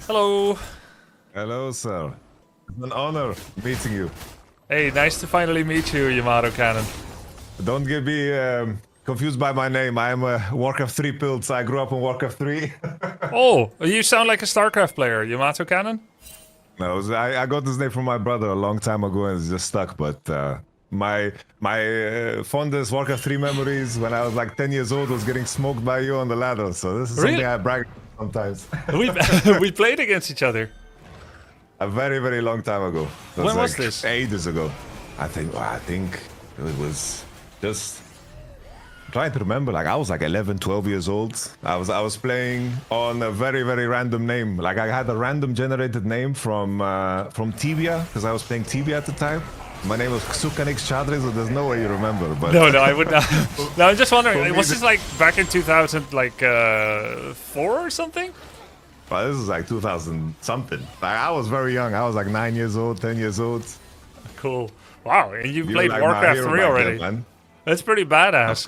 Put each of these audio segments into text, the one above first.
Hello. Hello, sir. It's an honor meeting you. Hey, nice to finally meet you, YAMATOCANNON. Don't get me confused by my name. I am a Warcraft 3 pills. I grew up on Warcraft 3. Oh, you sound like a StarCraft player, YAMATOCANNON. No, I got this name from my brother a long time ago and it's just stuck. But my fondest Warcraft 3 memories when I was like 10 years old was getting smoked by you on the ladder. So this is Really? something I brag sometimes. We played against each other. A very, very long time ago. When was this? Ages ago. I think it was just trying to remember. Like I was like 11, 12 years old. I was playing on a very, very random name. Like I had a random generated name from Tibia because I was playing Tibia at the time. My name was Ksukanix Chadri, so there's no way you remember. But No, I would not. No, I'm just wondering. Was this like back in 2000, like 4 or something? Well, this is like 2000 something. Like, I was very young. I was like 9 years old, 10 years old. Cool. Wow, and you played like Warcraft 3 already. Then, man. That's pretty badass.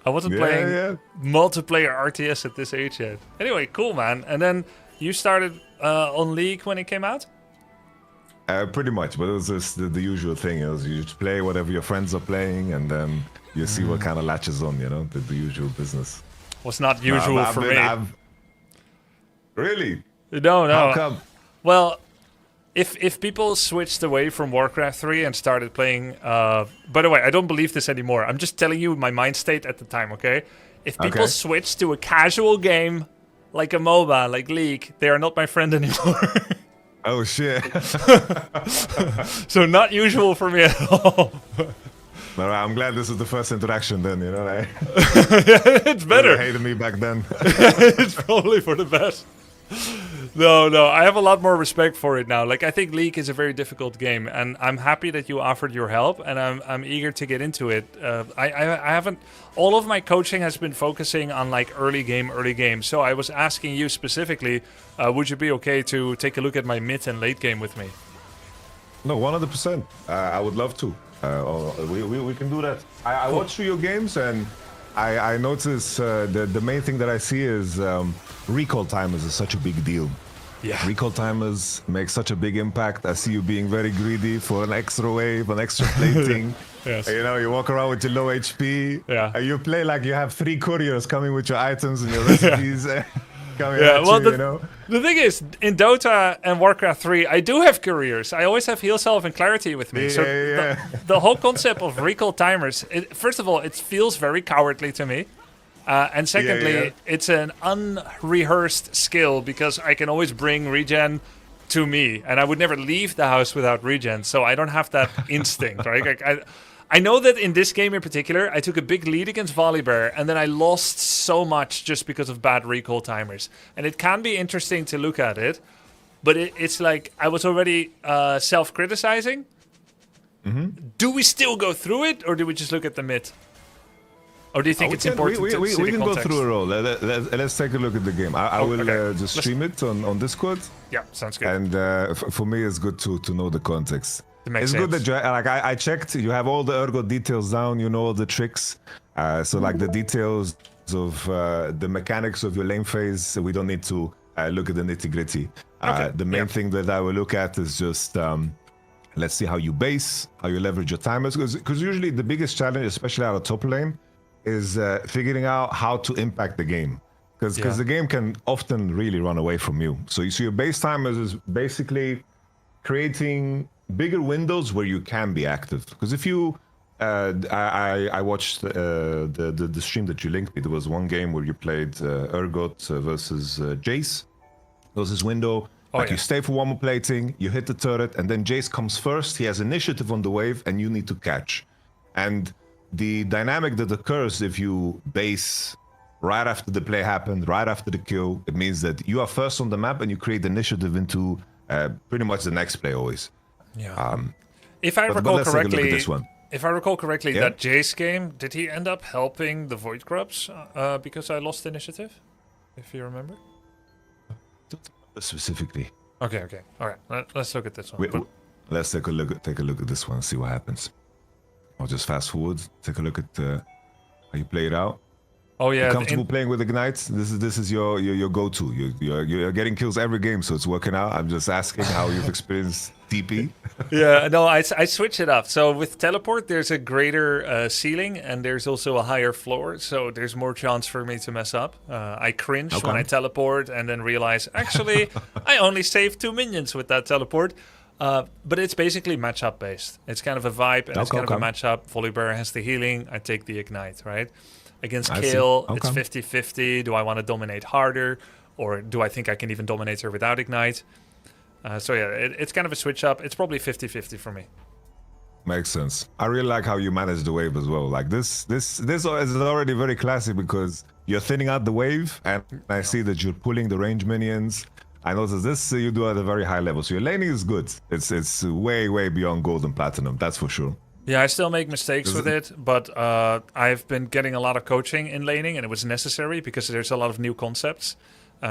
I wasn't playing Yeah. multiplayer RTS at this age yet. Anyway, cool, man. And then you started on League when it came out? Pretty much, but it was just the usual thing. It was you just play whatever your friends are playing, and then you see what kind of latches on. You know, the usual business. Was not usual for me. Really? No. How come? Well, if people switched away from Warcraft 3 and started playing... by the way, I don't believe this anymore. I'm just telling you my mind state at the time, okay? If people switch to a casual game, like a MOBA, like League, they are not my friend anymore. Oh, shit. So not usual for me at all. No, I'm glad this is the first interaction then, you know? Right? It's better. They hated me back then. It's probably for the best. No, I have a lot more respect for it now. Like, I think League is a very difficult game, and I'm happy that you offered your help, and I'm eager to get into it. I haven't... All of my coaching has been focusing on, like, early game. So I was asking you specifically, would you be okay to take a look at my mid and late game with me? No, 100%. I would love to. We can do that. I watch through your games, and I notice the main thing that I see is recall timers is such a big deal. Yeah. Recall timers make such a big impact. I see you being very greedy for an extra wave, an extra plating. Yes. You know, you walk around with your low HP. Yeah. And you play like you have 3 couriers coming with your items and your recipes. Coming Yeah, at well, you, you know? the thing is, in Dota and Warcraft 3, I do have careers. I always have Heal Self and Clarity with me. So the whole concept of recall timers, first of all, it feels very cowardly to me. And secondly, it's an unrehearsed skill because I can always bring regen to me. And I would never leave the house without regen, so I don't have that instinct, right? Like, I know that in this game in particular, I took a big lead against Volibear, and then I lost so much just because of bad recall timers. And it can be interesting to look at it, but it's like I was already self-criticizing. Do we still go through it, or do we just look at the mid? Or do you think it's important to see we the can context? go through a roll. Let's take a look at the game. I will just stream it on Discord. Yeah, sounds good. And for me, it's good to know the context. It's good that I checked. You have all the ergo details down. You know all the tricks. So like the details of the mechanics of your lane phase, we don't need to look at the nitty gritty. The main thing that I will look at is just let's see how you base, how you leverage your timers. Because usually the biggest challenge, especially out of top lane, is figuring out how to impact the game. Because the game can often really run away from you. So you see your base timers is basically creating bigger windows where you can be active. Because if you, I watched the stream that you linked me. There was one game where you played Urgot versus Jace. There was this window, you stay for one more plating, you hit the turret, and then Jace comes first. He has initiative on the wave, and you need to catch. And the dynamic that occurs if you base right after the play happened, right after the kill, it means that you are first on the map and you create initiative into pretty much the next play always. Yeah. If I recall correctly, Yeah? that Jace game, did he end up helping the Void Grubs because I lost initiative? If you remember. Specifically. Okay. All right. Let's look at this one. Let's take a look at this one and see what happens. I'll just fast forward, take a look at how you play it out. Oh You're yeah, comfortable playing with Ignite? This is your go-to. You're getting kills every game, so it's working out. I'm just asking how you've experienced TP. yeah. No, I switch it up. So with teleport, there's a greater ceiling and there's also a higher floor, so there's more chance for me to mess up. I cringe when I teleport and then realize actually I only saved 2 minions with that teleport. But it's basically matchup based. It's kind of a vibe and it's kind of a matchup. Volibear has the healing. I take the ignite, right? Against Kale, it's 50-50. Do I want to dominate harder? Or do I think I can even dominate her without ignite? So yeah, it's kind of a switch up. It's probably 50-50 for me. Makes sense. I really like how you manage the wave as well. Like this is already very classic because you're thinning out the wave, and I see that you're pulling the range minions. I noticed this you do at a very high level. So your laning is good. It's way beyond gold and platinum. That's for sure. Yeah, I still make mistakes with it, but I've been getting a lot of coaching in laning, and it was necessary because there's a lot of new concepts.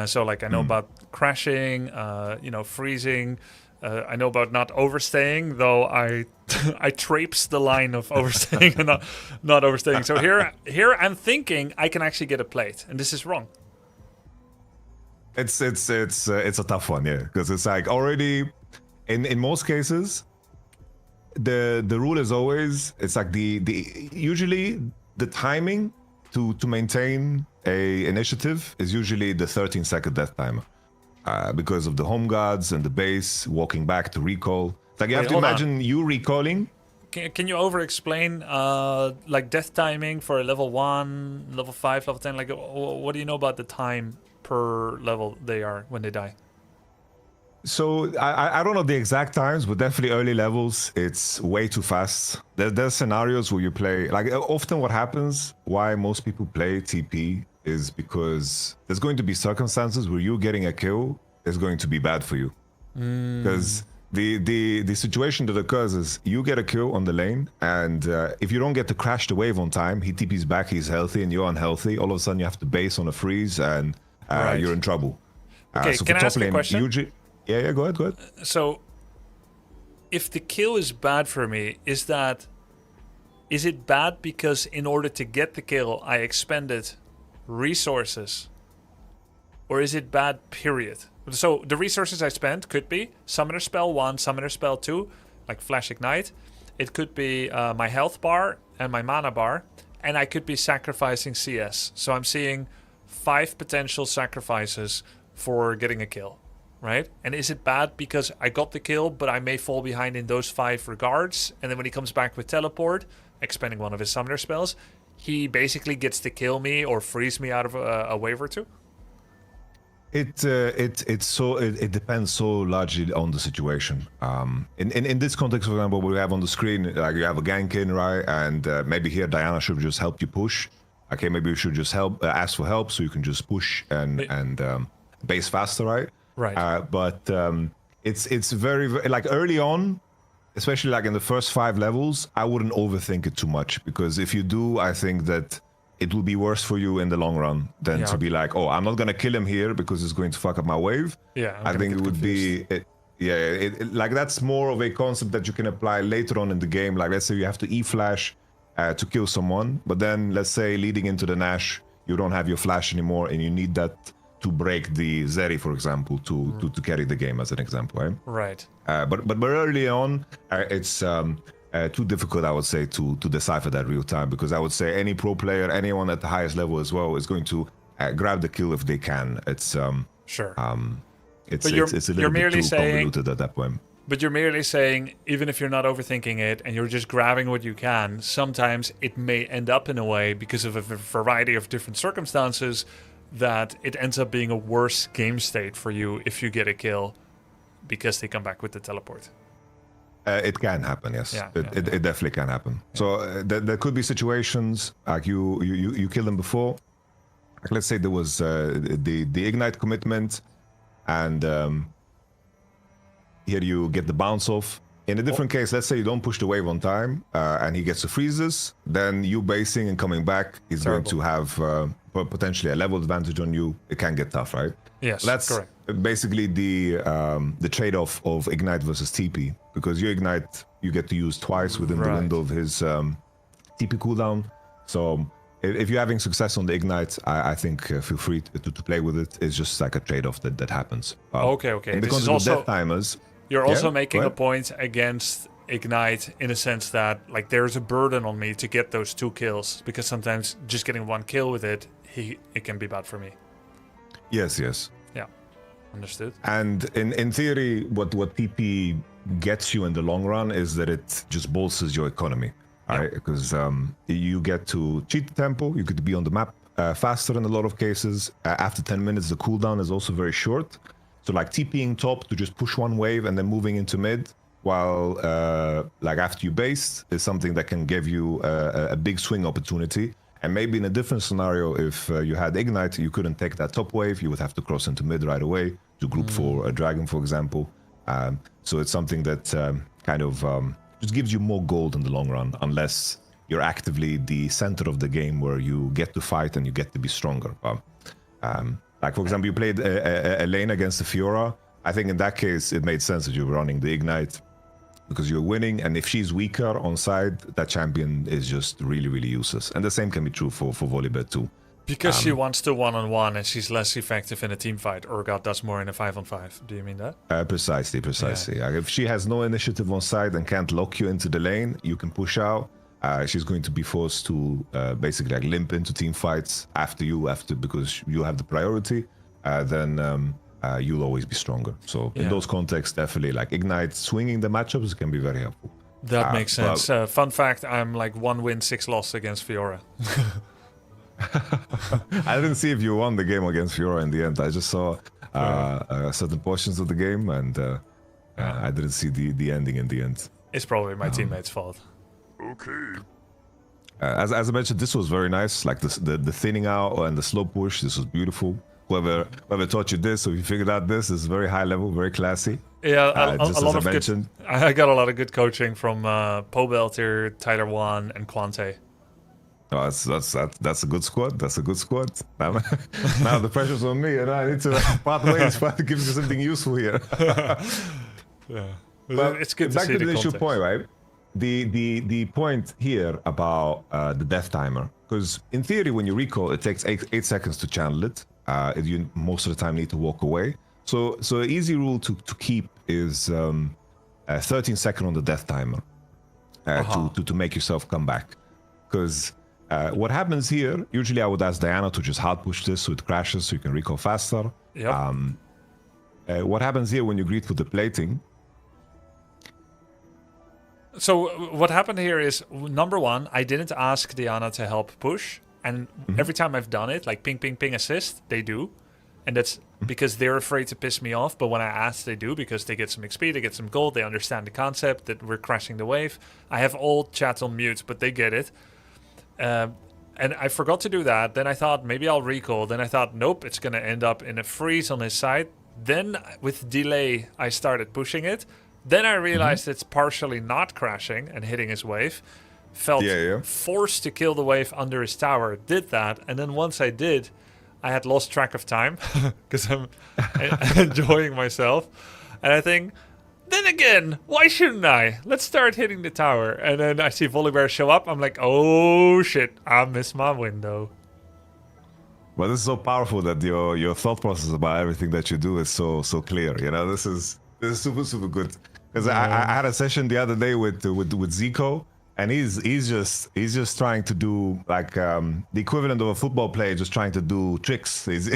So like I know about crashing, freezing. I know about not overstaying, though I I traipse the line of overstaying and not overstaying. So here I'm thinking I can actually get a plate, and this is wrong. It's a tough one, yeah, because it's like already in most cases the rule is always it's like the usually the timing to maintain a initiative is usually the 13-second death timer because of the home guards and the base walking back to recall. It's like you have to imagine you recalling. Can you over explain like death timing for a level 1, level 5, level 10? Like what do you know about the time per level they are when they die? So I don't know the exact times, but definitely early levels, it's way too fast. There's scenarios where you play, like often what happens, why most people play TP is because there's going to be circumstances where you getting a kill is going to be bad for you. Because the situation that occurs is you get a kill on the lane, and if you don't get to crash the wave on time, he TP's back, he's healthy, and you're unhealthy. All of a sudden you have to base on a freeze, and you're in trouble. Okay, so can I ask a question? Yeah, go ahead. So, if the kill is bad for me, is it bad because in order to get the kill, I expended resources? Or is it bad, period? So, the resources I spent could be Summoner Spell 1, Summoner Spell 2, like Flash Ignite. It could be my health bar and my mana bar. And I could be sacrificing CS. So, I'm seeing 5 potential sacrifices for getting a kill. Right? And is it bad because I got the kill, but I may fall behind in those 5 regards? And then when he comes back with teleport, expending one of his summoner spells, he basically gets to kill me or freeze me out of a wave or two? It depends so largely on the situation. In this context, for example, what we have on the screen, like you have a gank in, right? And maybe here Diana should just help you push. Okay, maybe you should just ask for help so you can just push and base faster, right? Right. But it's very like early on, especially like in the first 5 levels, I wouldn't overthink it too much, because if you do, I think that it will be worse for you in the long run than to be like, oh, I'm not gonna kill him here because it's going to fuck up my wave. Yeah, I think it would be like that's more of a concept that you can apply later on in the game. Like let's say you have to E-flash to kill someone, but then let's say leading into the Nash, you don't have your flash anymore, and you need that to break the Zeri, for example, to carry the game, as an example, right? Right. But early on, it's too difficult, I would say, to decipher that real time, because I would say any pro player, anyone at the highest level as well, is going to grab the kill if they can. It's sure. It's a little bit too convoluted at that point. But you're merely saying, even if you're not overthinking it and you're just grabbing what you can, sometimes it may end up in a way, because of a variety of different circumstances, that it ends up being a worse game state for you if you get a kill because they come back with the teleport. It can happen, yes. It definitely can happen. Yeah. So there could be situations like you kill them before. Like let's say there was the ignite commitment, and here you get the bounce off. In a different case, let's say you don't push the wave on time, and he gets the freezes, then you basing and coming back, he's going to have potentially a level advantage on you. It can get tough, right? Yes, that's correct. Basically the trade-off of ignite versus TP, because you ignite, you get to use twice within the window of his TP cooldown. So if you're having success on the ignite, I think feel free to play with it. It's just like a trade-off that happens. Okay. In the This is concept of also death timers, you're also Yeah, making go a ahead. point against ignite in a sense that like there's a burden on me to get those 2 kills because sometimes just getting 1 kill with it can be bad for me. yes. Yeah, understood. And in theory, what TP gets you in the long run is that it just bolsters your economy, right? Because you get to cheat the tempo, you get to be on the map faster in a lot of cases. After 10 minutes, the cooldown is also very short. So like TPing top to just push 1 wave and then moving into mid, while like after you based is something that can give you a big swing opportunity. And maybe in a different scenario, if you had ignite, you couldn't take that top wave. You would have to cross into mid right away to group for a dragon, for example. So it's something that kind of just gives you more gold in the long run, unless you're actively the center of the game where you get to fight and you get to be stronger. Like, for example, you played a lane against the Fiora. I think in that case, it made sense that you were running the ignite because you're winning. And if she's weaker on side, that champion is just really, really useless. And the same can be true for Volibear too. Because she wants to 1-on-1 and she's less effective in a team fight. Urgot does more in a 5-on-5. Do you mean that? Precisely. If she has no initiative on side and can't lock you into the lane, you can push out. She's going to be forced to basically like limp into team fights after because you have the priority. Then you'll always be stronger. So in those contexts, definitely like ignite swinging the matchups can be very helpful. That makes sense. Fun fact: I'm like 1 win, 6 loss against Fiora. I didn't see if you won the game against Fiora in the end. I just saw certain portions of the game, and I didn't see the ending in the end. It's probably my teammate's fault. Okay. As I mentioned, this was very nice. Like the thinning out and the slow push. This was beautiful. Whoever taught you this, or if you figured out this, is very high level, very classy. Yeah, Just a as lot I of mentioned. good. I got a lot of good coaching from Pobelter, Tyler Wan, and Quante. Oh, that's a good squad. That's a good squad. Now the pressure's on me, and I need to part ways to give you something useful here. Yeah, But it's good to back see to the the issue context. point, right? The point here about the death timer, because in theory, when you recall, it takes 8 seconds to channel it. You most of the time need to walk away. So an easy rule to keep is 13 seconds on the death timer to make yourself come back. Because what happens here, usually I would ask Diana to just hard push this so it crashes so you can recall faster. Yep. What happens here when you greet with the plating? So what happened here is, number one, I didn't ask Diana to help push. And every time I've done it, like ping, ping, ping, assist, they do. And that's because they're afraid to piss me off. But when I ask, they do because they get some XP, they get some gold, they understand the concept that we're crashing the wave. I have all chat on mute, but they get it. And I forgot to do that. Then I thought maybe I'll recall. Then I thought, nope, it's going to end up in a freeze on his side. Then with delay, I started pushing it. Then I realized it's partially not crashing and hitting his wave. Felt forced to kill the wave under his tower. Did that. And then once I did, I had lost track of time because I'm enjoying myself. And I think, then again, why shouldn't I? Let's start hitting the tower. And then I see Volibear show up. I'm like, oh shit, I missed my window. Well, this is so powerful that your thought process about everything that you do is so clear. You know, this is super good. Because I had a session the other day with Zico, and he's just trying to do like the equivalent of a football player, just trying to do tricks. He's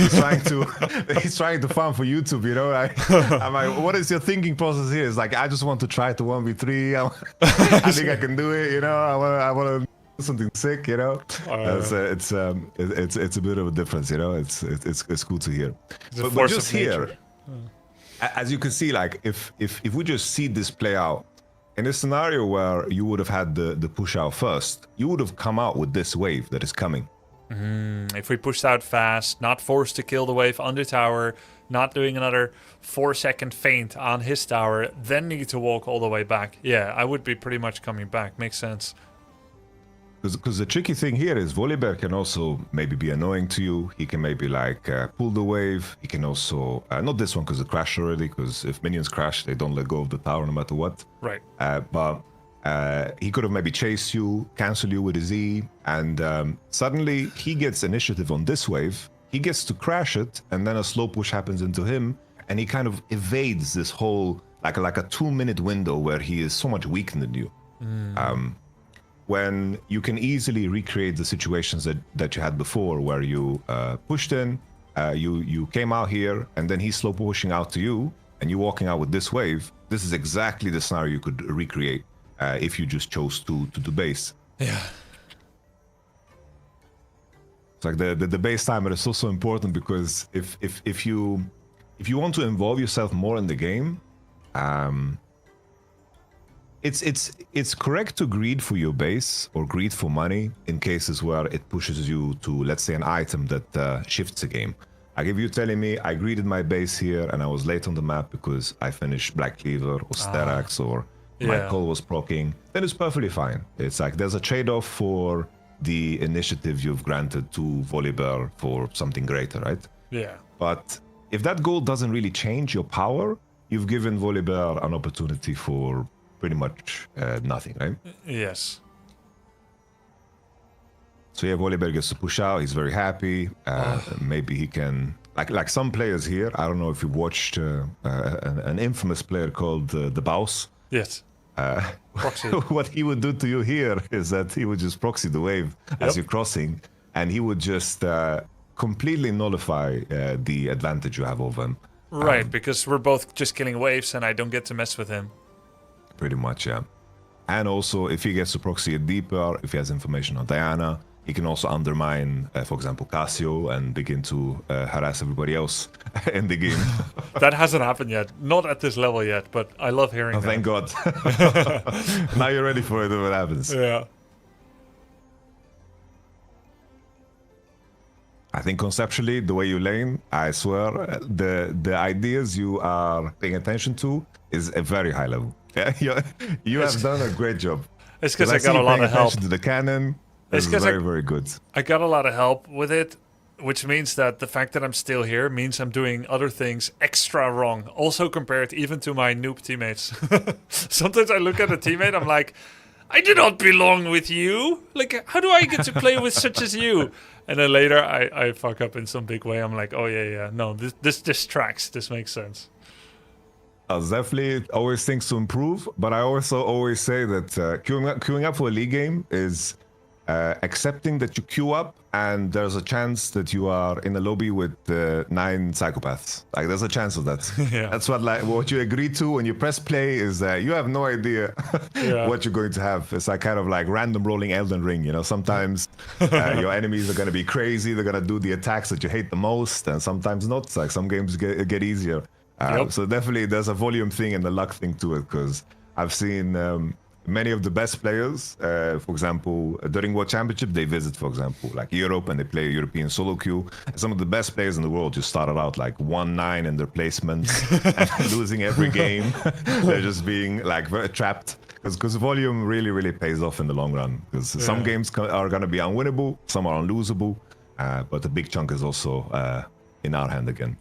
trying to farm for YouTube. You know, I'm like, what is your thinking process here? It's like, I just want to try to 1v3. I think I can do it. You know, I want to do something sick. You know, it's a bit of a difference. You know, it's cool to hear. But just here. As you can see, like if we just see this play out in a scenario where you would have had the push out first, you would have come out with this wave that is coming. If we pushed out fast, not forced to kill the wave under tower, not doing another 4-second feint on his tower, then need to walk all the way back. Yeah, I would be pretty much coming back. Makes sense. Because the tricky thing here is Volibear can also maybe be annoying to you. He can maybe like pull the wave. He can also, not this one because it crashed already, because if minions crash, they don't let go of the tower no matter what. Right. But He could have maybe chased you, cancel you with his E, and suddenly he gets initiative on this wave. He gets to crash it, and then a slow push happens into him, and he kind of evades this whole like a 2-minute window where he is so much weaker than you. When you can easily recreate the situations that you had before, where you pushed in, you came out here, and then he's slow pushing out to you, and you walking out with this wave. This is exactly the scenario you could recreate if you just chose to do base. Yeah. It's like the base timer is also important, because if you want to involve yourself more in the game, it's correct to greed for your base or greed for money in cases where it pushes you to, let's say, an item that shifts a game. Like if you're telling me I greeded my base here and I was late on the map because I finished Black Cleaver or Sterax or my call was proccing, then it's perfectly fine. It's like there's a trade-off for the initiative you've granted to Volibear for something greater, right? Yeah. But if that goal doesn't really change your power, you've given Volibear an opportunity for pretty much nothing, right? Yes. So yeah, Volibear gets to push out. He's very happy. Maybe he can, like some players here. I don't know if you watched an infamous player called the Baus. Yes. Proxy. What he would do to you here is that he would just proxy the wave as you're crossing, and he would just completely nullify the advantage you have over him. Right, because we're both just killing waves, and I don't get to mess with him. Pretty much, yeah. And also, if he gets to proxy it deeper, if he has information on Diana, he can also undermine, for example, Cassio, and begin to harass everybody else in the game. That hasn't happened yet. Not at this level yet, but I love hearing that. Thank God. Now you're ready for it when it happens. Yeah. I think conceptually, the way you lane, I swear, the ideas you are paying attention to is a very high level. Yeah, you have done a great job. It's because I got a lot of help. To the cannon, it's very, very good. I got a lot of help with it, which means that the fact that I'm still here means I'm doing other things extra wrong. Also compared even to my noob teammates. Sometimes I look at a teammate, I'm like, I do not belong with you. Like, how do I get to play with such as you? And then later I fuck up in some big way. I'm like, oh yeah, no, this tracks. This makes sense. Definitely always things to improve, but I also always say that queuing up for a league game is accepting that you queue up and there's a chance that you are in a lobby with 9 psychopaths. Like there's a chance of that. Yeah. That's what you agree to when you press play is that you have no idea what you're going to have. It's like kind of like random rolling Elden Ring, you know. Sometimes your enemies are going to be crazy. They're going to do the attacks that you hate the most, and sometimes not. It's like some games get easier. So definitely there's a volume thing and the luck thing to it, because I've seen many of the best players, for example, during World Championship, they visit, for example, like Europe, and they play European solo queue. And some of the best players in the world just started out like 1-9 in their placements and losing every game. They're just being like very trapped, because volume really, really pays off in the long run. Because some games are going to be unwinnable, some are unlosable, but a big chunk is also in our hand again.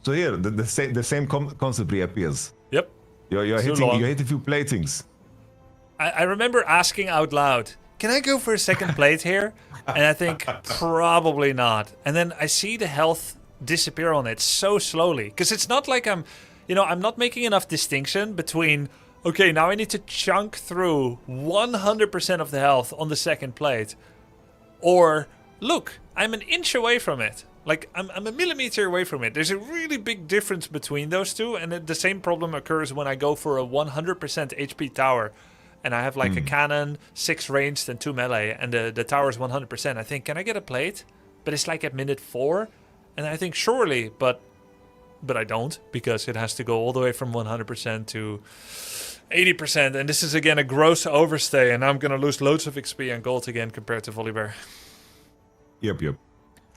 So here, the same concept reappears. Yep. You're hitting a few platings. I remember asking out loud, can I go for a second plate here? And I think, probably not. And then I see the health disappear on it so slowly. Because it's not like I'm not making enough distinction between, okay, now I need to chunk through 100% of the health on the second plate. Or, look, I'm an inch away from it. Like, I'm a millimeter away from it. There's a really big difference between those two, and the same problem occurs when I go for a 100% HP tower, and I have like a cannon, 6 ranged, and 2 melee, and the tower is 100%. I think, can I get a plate? But it's like at minute 4, and I think surely, but I don't, because it has to go all the way from 100% to 80%, and this is again a gross overstay, and I'm gonna lose loads of XP and gold again compared to Volibear. Yep.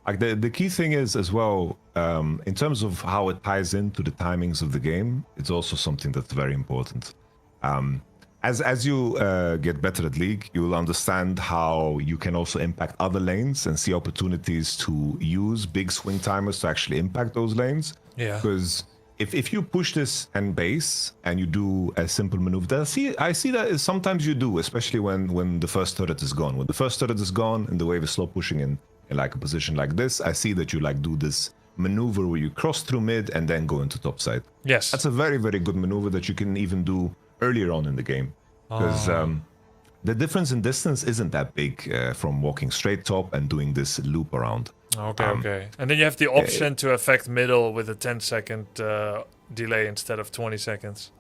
Like the key thing is as well, in terms of how it ties into the timings of the game, it's also something that's very important. As you get better at League, you'll understand how you can also impact other lanes and see opportunities to use big swing timers to actually impact those lanes. Yeah. Because if you push this and base and you do a simple maneuver, I see that sometimes you do, especially when the first turret is gone. When the first turret is gone and the wave is slow pushing in like a position like this, I see that you like do this maneuver where you cross through mid and then go into top side. Yes. That's a very, very good maneuver that you can even do earlier on in the game. Because the difference in distance isn't that big from walking straight top and doing this loop around. Okay. And then you have the option to affect middle with a 10-second delay instead of 20 seconds.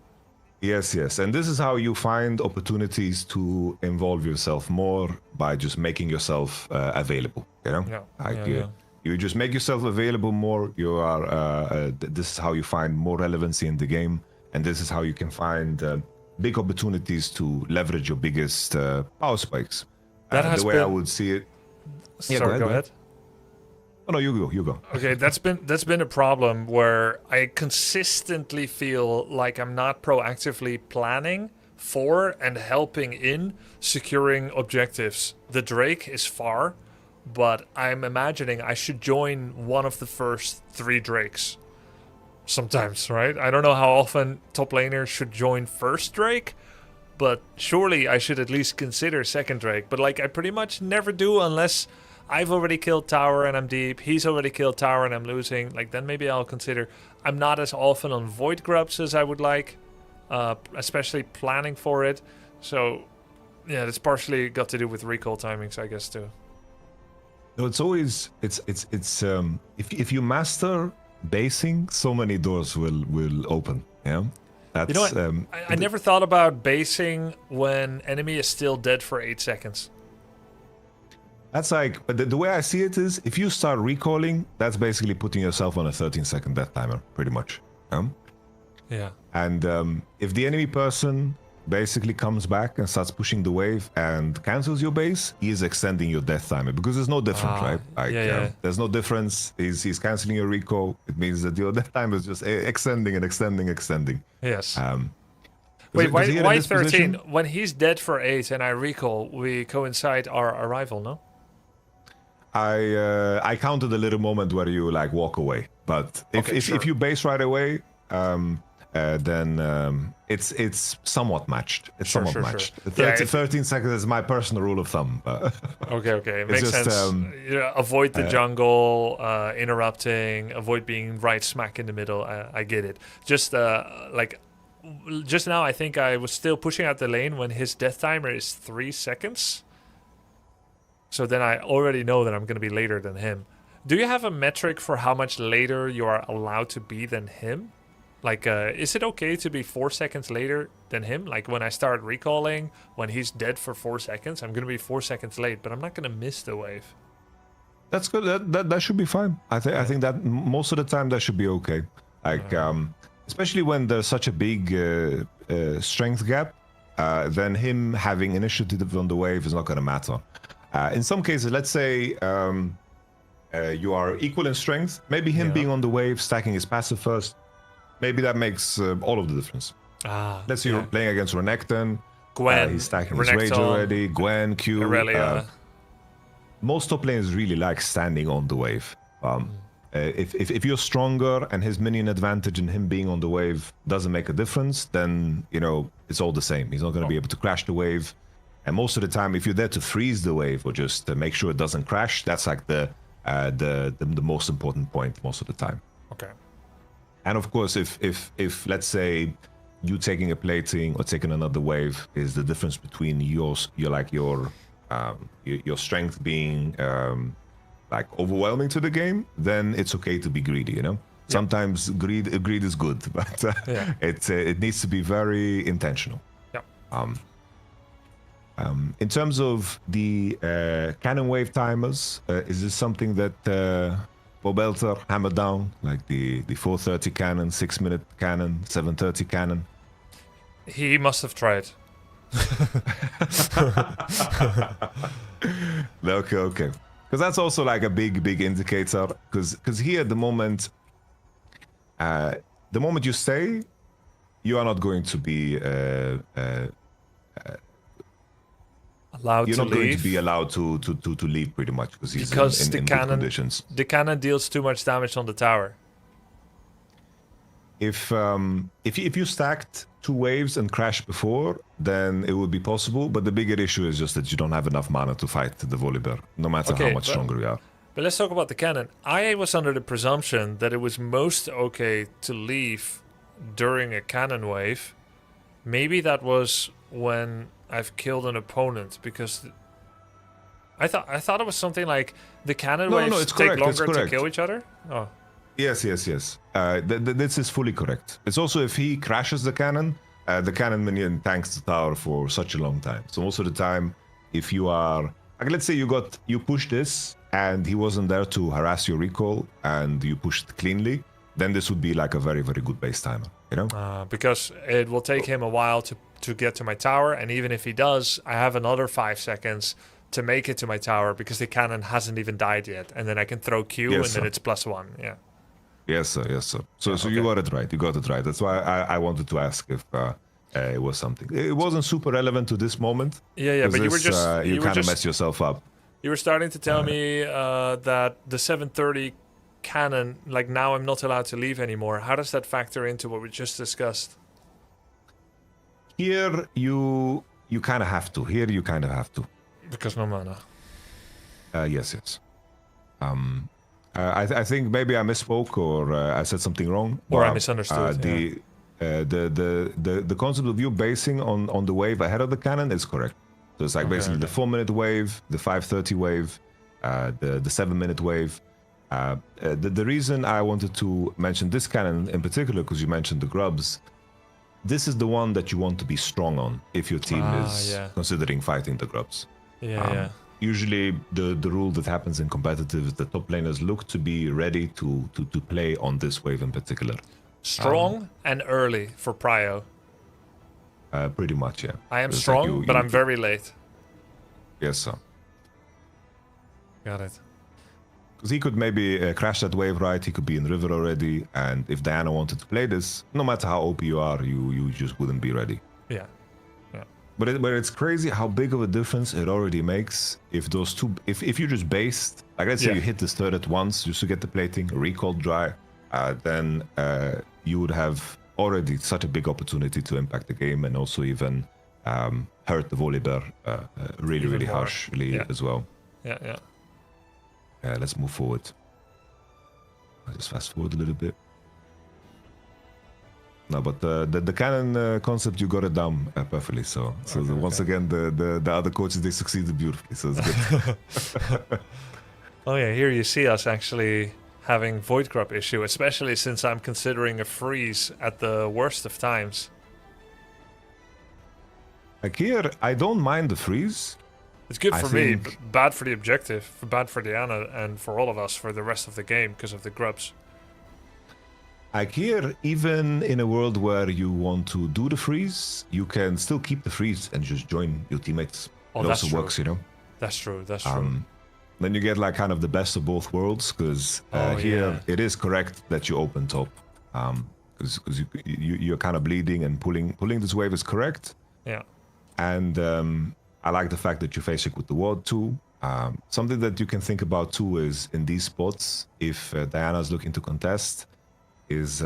Yes. And this is how you find opportunities to involve yourself more by just making yourself available. You know, you just make yourself available more. You are. This is how you find more relevancy in the game, and this is how you can find big opportunities to leverage your biggest power spikes. That has the way been... I would see it. Sorry, go ahead. Oh no, you go. Okay, that's been a problem where I consistently feel like I'm not proactively planning for and helping in securing objectives. The Drake is far, but I'm imagining I should join one of the first 3 Drakes. Sometimes, right? I don't know how often top laners should join first Drake, but surely I should at least consider second Drake. But like I pretty much never do unless I've already killed tower and I'm deep. He's already killed tower and I'm losing. Like then maybe I'll consider. I'm not as often on void grubs as I would like, especially planning for it. So yeah, that's partially got to do with recall timings, I guess too. No, it's always if you master basing, so many doors will open. Yeah, that's, you know what? I never thought about basing when enemy is still dead for 8 seconds. That's like, but the way I see it is, if you start recalling, that's basically putting yourself on a 13-second death timer, pretty much. Yeah. And if the enemy person basically comes back and starts pushing the wave and cancels your base, he is extending your death timer because there's no difference, right? Like, there's no difference. He's canceling your recall. It means that your death timer is just extending and extending. Yes. Wait, why 13? Position, when he's dead for 8 and I recall, we coincide our arrival, no? I counted a little moment where you like walk away, but if you base right away, then it's somewhat matched. It's somewhat matched. Sure. 13 seconds is my personal rule of thumb. Okay, it makes sense. Avoid the jungle, interrupting, avoid being right smack in the middle. I get it. Just just now, I think I was still pushing out the lane when his death timer is 3 seconds. So then I already know that I'm going to be later than him. Do you have a metric for how much later you are allowed to be than him? Like, is it okay to be 4 seconds later than him? Like, when I start recalling, when he's dead for 4 seconds, I'm going to be 4 seconds late, but I'm not going to miss the wave. That's good. That should be fine. I think that most of the time that should be okay. Like, especially when there's such a big strength gap, then him having initiative on the wave is not going to matter. In some cases, let's say you are equal in strength. Maybe him being on the wave, stacking his passive first, maybe that makes all of the difference. Let's say you're playing against Renekton. Gwen, he's stacking his rage already. Gwen, Q. Aurelia. Most top laners really like standing on the wave. If you're stronger and his minion advantage and him being on the wave doesn't make a difference, then it's all the same. He's not going to be able to crash the wave. And most of the time, if you're there to freeze the wave or just to make sure it doesn't crash, that's like the most important point most of the time. Okay. And of course, if let's say you taking a plating or taking another wave is the difference between your strength being like overwhelming to the game, then it's okay to be greedy. Sometimes greed is good, but it needs to be very intentional. In terms of the cannon wave timers, is this something that Bobelter hammered down, like the 4:30 cannon, 6-minute cannon, 7:30 cannon? He must have tried. Okay. Because that's also like a big indicator. Because here at the moment you stay, you are not going to be allowed You're to not leave. going to be allowed to leave pretty much because he's in good conditions. The cannon deals too much damage on the tower. if you stacked 2 waves and crashed before, then it would be possible. But the bigger issue is just that you don't have enough mana to fight the Volibear, no matter how much stronger you are. But let's talk about the cannon. I was under the presumption that it was most okay to leave during a cannon wave. Maybe that was when I've killed an opponent, because I thought it was something like the cannon waves take longer to kill each other. Oh. Yes. This is fully correct. It's also if he crashes the cannon minion tanks the tower for such a long time. So most of the time, if you are, like, let's say you push this and he wasn't there to harass your recall and you pushed cleanly, then this would be like a very, very good base timer, you know? Because it will take him a while to get to my tower, and even if he does, I have another 5 seconds to make it to my tower because the cannon hasn't even died yet, and then I can throw Q and then it's +1. Yeah. Yes, sir. So okay. You got it right. That's why I wanted to ask if it was something. It wasn't super relevant to this moment. Yeah. But you kind of mess yourself up. You were starting to tell me that the 730 cannon, like, now I'm not allowed to leave anymore. How does that factor into what we just discussed? Here you kind of have to. Because no mana. Yes. I think maybe I misspoke or I said something wrong. Or I misunderstood. The concept of you basing on the wave ahead of the cannon is correct. So it's like basically the 4-minute wave, the 5:30 wave, the 7-minute wave. The reason I wanted to mention this cannon in particular, because you mentioned the grubs, this is the one that you want to be strong on if your team is considering fighting the grubs. Usually the rule that happens in competitive is the top laners look to be ready to play on this wave in particular. Strong and early for prio. Pretty much, yeah. I am strong, but I'm very late. Yes, sir. Got it. Because he could maybe crash that wave, right? He could be in river already, and if Diana wanted to play this, no matter how OP you are, you just wouldn't be ready. Yeah. But it's crazy how big of a difference it already makes if those two, if you just based, like let's say you hit this turret once just to get the plating, recall dry, then you would have already such a big opportunity to impact the game and also even hurt the Volibear really harshly as well. Yeah. Let's move forward. I'll just fast forward a little bit. No, but the cannon concept, you got it down perfectly. So once again, the other coaches, they succeeded beautifully. So it's good. Oh yeah, here you see us actually having Void Grub issue, especially since I'm considering a freeze at the worst of times. Like here, I don't mind the freeze. It's good for me, but bad for the objective, bad for Diana, and for all of us for the rest of the game because of the grubs. Like here, even in a world where you want to do the freeze, you can still keep the freeze and just join your teammates. It also works, you know? That's true. Then you get like kind of the best of both worlds, because here it is correct that you open top. Because you're kind of bleeding and pulling this wave is correct. Yeah. And I like the fact that you face it with the ward too. Something that you can think about too is in these spots, if Diana's looking to contest, is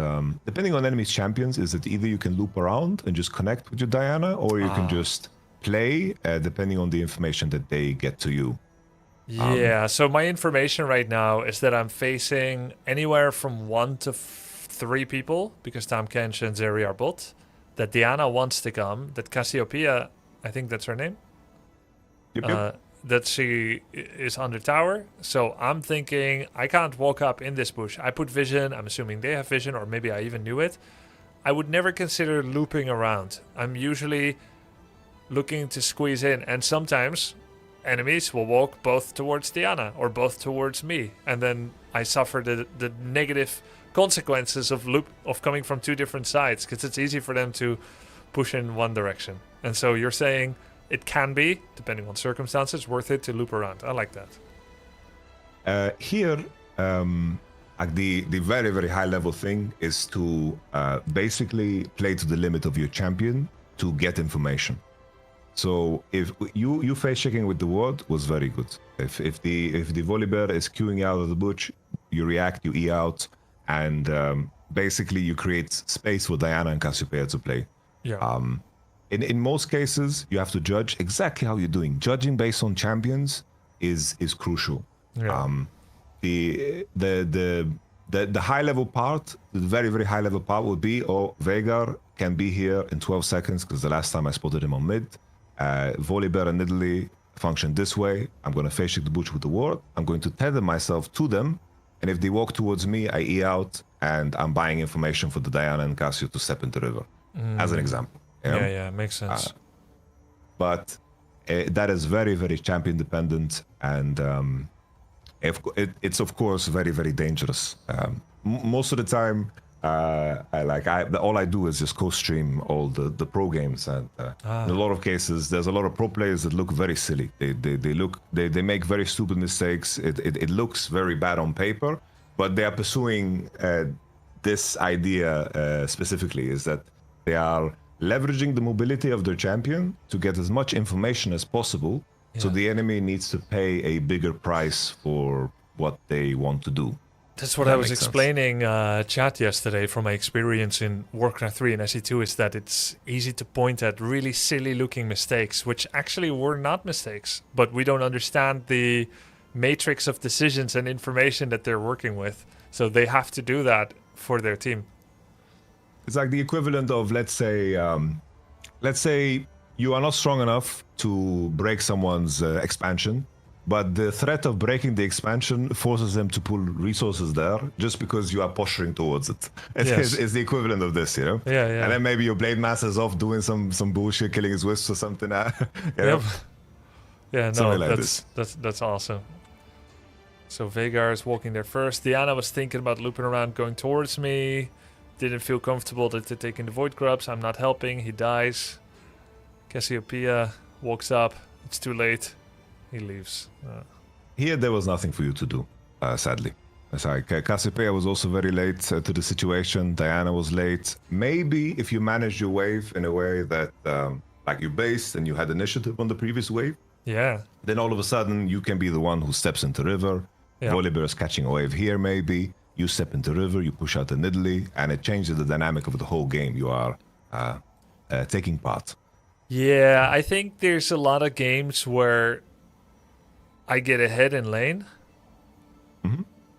depending on enemy's champions, is that either you can loop around and just connect with your Diana, or you can just play depending on the information that they get to you. Yeah, so my information right now is that I'm facing anywhere from 1 to 3 people, because Tam Kench and Zeri are bot, that Diana wants to come, that Cassiopeia, I think that's her name, that she is under tower. So I'm thinking I can't walk up in this bush. I put vision. I'm assuming they have vision, or maybe I even knew it. I would never consider looping around. I'm usually looking to squeeze in, and sometimes enemies will walk both towards Diana or both towards me, and then I suffer the negative consequences of coming from 2 different sides, because it's easy for them to push in one direction. And so you're saying it can be, depending on circumstances, worth it to loop around. I like that. Here, like the very, very high level thing is to basically play to the limit of your champion to get information. So if you face checking with the ward was very good. If the Volibear is queuing out of the bush, you react, you E out, and basically you create space for Diana and Cassiopeia to play. Yeah. In most cases, you have to judge exactly how you're doing. Judging based on champions is crucial. Yeah. The high level part, the very high level part would be, oh, Veigar can be here in 12 seconds because the last time I spotted him on mid. Volibear and Nidalee function this way. I'm going to face check the bush with the ward. I'm going to tether myself to them. And if they walk towards me, I E out and I'm buying information for the Diana and Cassio to step into river, as an example. Yeah, makes sense. But that is very champion dependent, and it's of course very dangerous. Most of the time, all I do is just co-stream all the pro games, and in a lot of cases, there's a lot of pro players that look very silly. They make very stupid mistakes. It looks very bad on paper, but they are pursuing this idea specifically, is that they are leveraging the mobility of their champion to get as much information as possible, so the enemy needs to pay a bigger price for what they want to do. That's what I was explaining chat yesterday from my experience in Warcraft 3 and SE2, is that it's easy to point at really silly looking mistakes, which actually were not mistakes, but we don't understand the matrix of decisions and information that they're working with. So they have to do that for their team. It's like the equivalent of, let's say you are not strong enough to break someone's expansion, but the threat of breaking the expansion forces them to pull resources there just because you are posturing towards it. It's the equivalent of this, you know? Yeah. And then maybe your Blade Master's off doing some bullshit, killing his wisps or something. Yeah, no, like that's awesome. So Veigar is walking there first. Diana was thinking about looping around, going towards me. Didn't feel comfortable that they're taking the Void Grubs. I'm not helping. He dies. Cassiopeia walks up. It's too late. He leaves. Here, there was nothing for you to do, sadly. Sorry, Cassiopeia was also very late to the situation. Diana was late. Maybe if you managed your wave in a way that, like you based and you had initiative on the previous wave, then all of a sudden you can be the one who steps into river. Volibear is catching a wave here, maybe. You step into river, you push out the Nidalee, and it changes the dynamic of the whole game. You are taking part. Yeah, I think there's a lot of games where I get ahead in lane,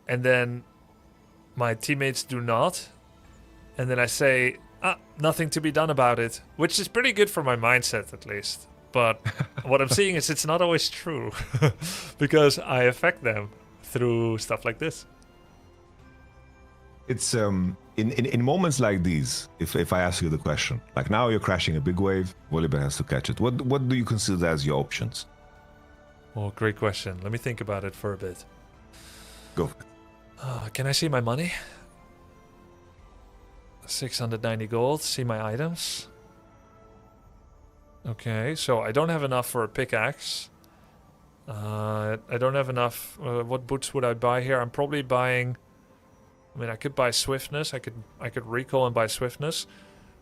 and then my teammates do not, and then I say, nothing to be done about it, which is pretty good for my mindset at least. But what I'm seeing is it's not always true, because I affect them through stuff like this. It's in moments like these, if I ask you the question, like now you're crashing a big wave, Volibear has to catch it. What do you consider as your options? Oh, great question. Let me think about it for a bit. Go for it. Can I see my money? 690 gold. See my items. Okay, so I don't have enough for a pickaxe. I don't have enough. What boots would I buy here? I'm probably buying... I mean, I could buy swiftness. I could recall and buy swiftness.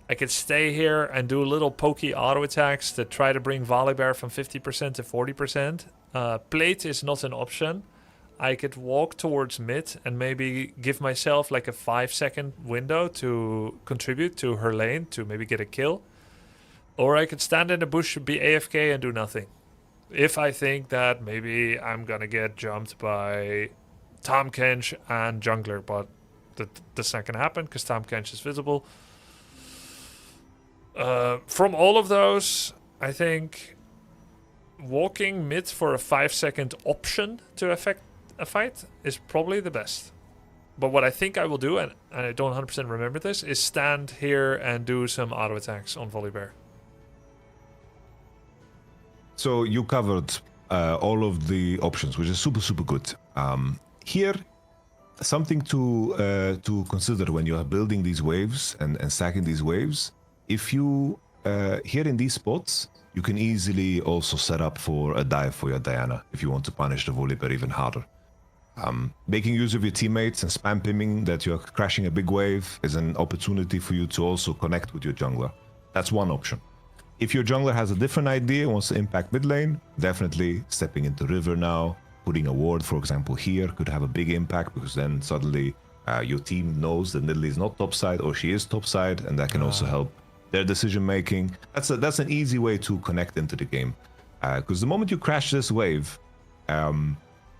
I could stay here and do little pokey auto attacks to try to bring Volibear from 50% to 40%. Plate is not an option. I could walk towards mid and maybe give myself like a 5-second window to contribute to her lane to maybe get a kill. Or I could stand in the bush, be AFK and do nothing. If I think that maybe I'm gonna get jumped by Tahm Kench and jungler, but that's not gonna happen because Tahm Kench is visible. From all of those, I think walking mid for a 5-second option to affect a fight is probably the best. But what I think I will do, and I don't 100% remember this, is stand here and do some auto attacks on Volibear. So you covered all of the options, which is super good. Here, something to consider when you are building these waves and stacking these waves. If you here in these spots, you can easily also set up for a dive for your Diana if you want to punish the Volibear even harder. Making use of your teammates and spam pimming that you're crashing a big wave is an opportunity for you to also connect with your jungler. That's one option. If your jungler has a different idea, wants to impact mid lane, definitely stepping into river now, putting a ward, for example, here could have a big impact because then suddenly your team knows that Nidalee is not topside or she is topside, and that can also help their decision making. That's an easy way to connect into the game, because the moment you crash this wave,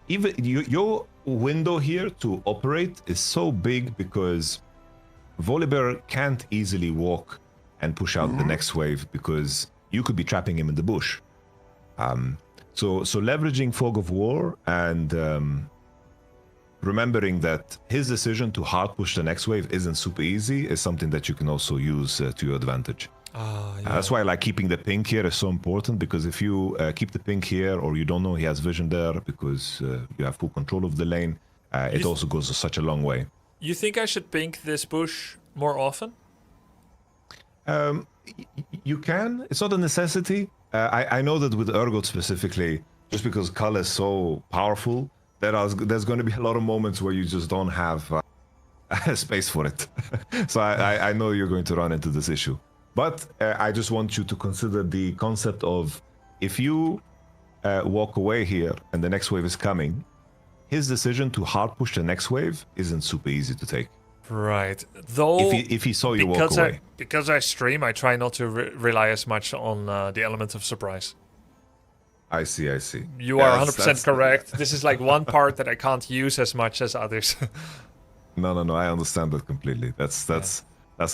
even your window here to operate is so big because Volibear can't easily walk and push out the next wave because you could be trapping him in the bush. So leveraging Fog of War and remembering that his decision to hard push the next wave isn't super easy is something that you can also use to your advantage. That's why like keeping the pink here is so important, because if you keep the pink here, or you don't know he has vision there because you have full control of the lane, it also goes such a long way. You think I should pink this bush more often? You can. It's not a necessity. I know that with Urgot specifically, just because color is so powerful, there's going to be a lot of moments where you just don't have space for it. So I know you're going to run into this issue. But I just want you to consider the concept of, if you walk away here and the next wave is coming, his decision to hard push the next wave isn't super easy to take. Right. Though, if he saw you walk away. Because I stream, I try not to rely as much on the element of surprise. I see. You are 100% correct. This is like one part that I can't use as much as others. No, I understand that completely. That's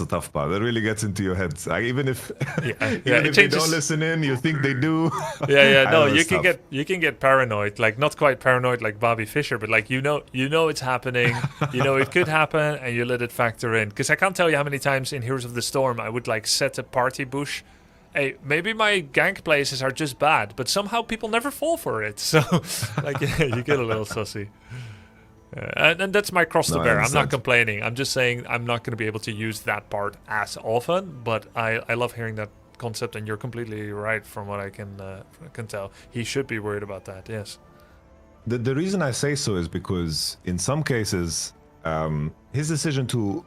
a tough part. It really gets into your head. Even if even if they don't listen in, you think they do. No, you can get paranoid. Like, not quite paranoid like Bobby Fischer, but like you know it's happening. You know it could happen, and you let it factor in. Because I can't tell you how many times in Heroes of the Storm I would like set a party bush. Hey, maybe my gank places are just bad, but somehow people never fall for it. So, like, you get a little sussy. And that's my cross to bear. I'm not complaining. I'm just saying I'm not going to be able to use that part as often. But I love hearing that concept, and you're completely right from what I can tell. He should be worried about that. Yes. The reason I say so is because in some cases, his decision to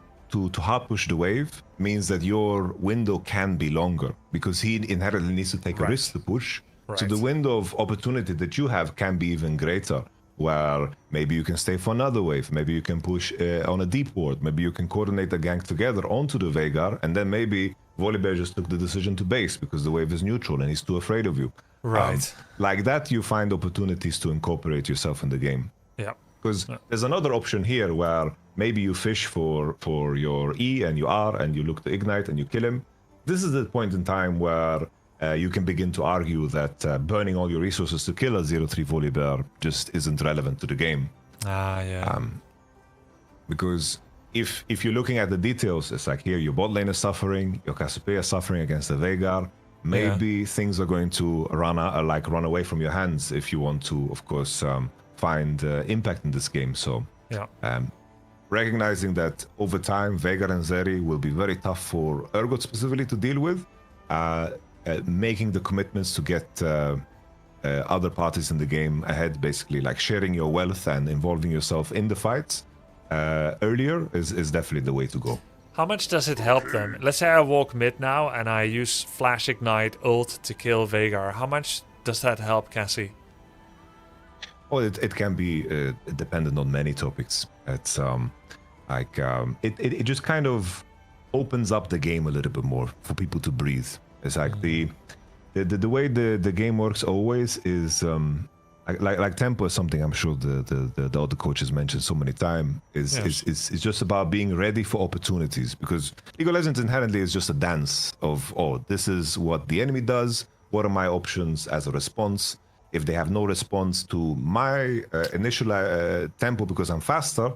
hard push the wave means that your window can be longer, because he inherently needs to take a risk to push. So the window of opportunity that you have can be even greater, where maybe you can stay for another wave, maybe you can push on a deep ward, maybe you can coordinate the gank together onto the Veigar, and then maybe Volibear just took the decision to base because the wave is neutral and he's too afraid of you. Like that, you find opportunities to incorporate yourself in the game. Yeah. Because there's another option here where maybe you fish for your E and your R and you look to ignite and you kill him. This is the point in time where you can begin to argue that burning all your resources to kill a 0-3 Volibear just isn't relevant to the game. Because if you're looking at the details, it's like here your bot lane is suffering, your Cassiopeia is suffering against the Veigar. Maybe things are going to run away from your hands if you want to, of course, find impact in this game. So recognizing that over time, Veigar and Zeri will be very tough for Urgot specifically to deal with. Making the commitments to get other parties in the game ahead, basically like sharing your wealth and involving yourself in the fights earlier is definitely the way to go. How much does it help them? Let's say I walk mid now and I use Flash Ignite ult to kill Veigar. How much does that help, Cassie? Well, it can be dependent on many topics. It's it just kind of opens up the game a little bit more for people to breathe. It's like the way the game works always is like tempo is something I'm sure the other coaches mentioned so many times. It's just about being ready for opportunities, because League of Legends inherently is just a dance of, this is what the enemy does. What are my options as a response? If they have no response to my initial tempo because I'm faster,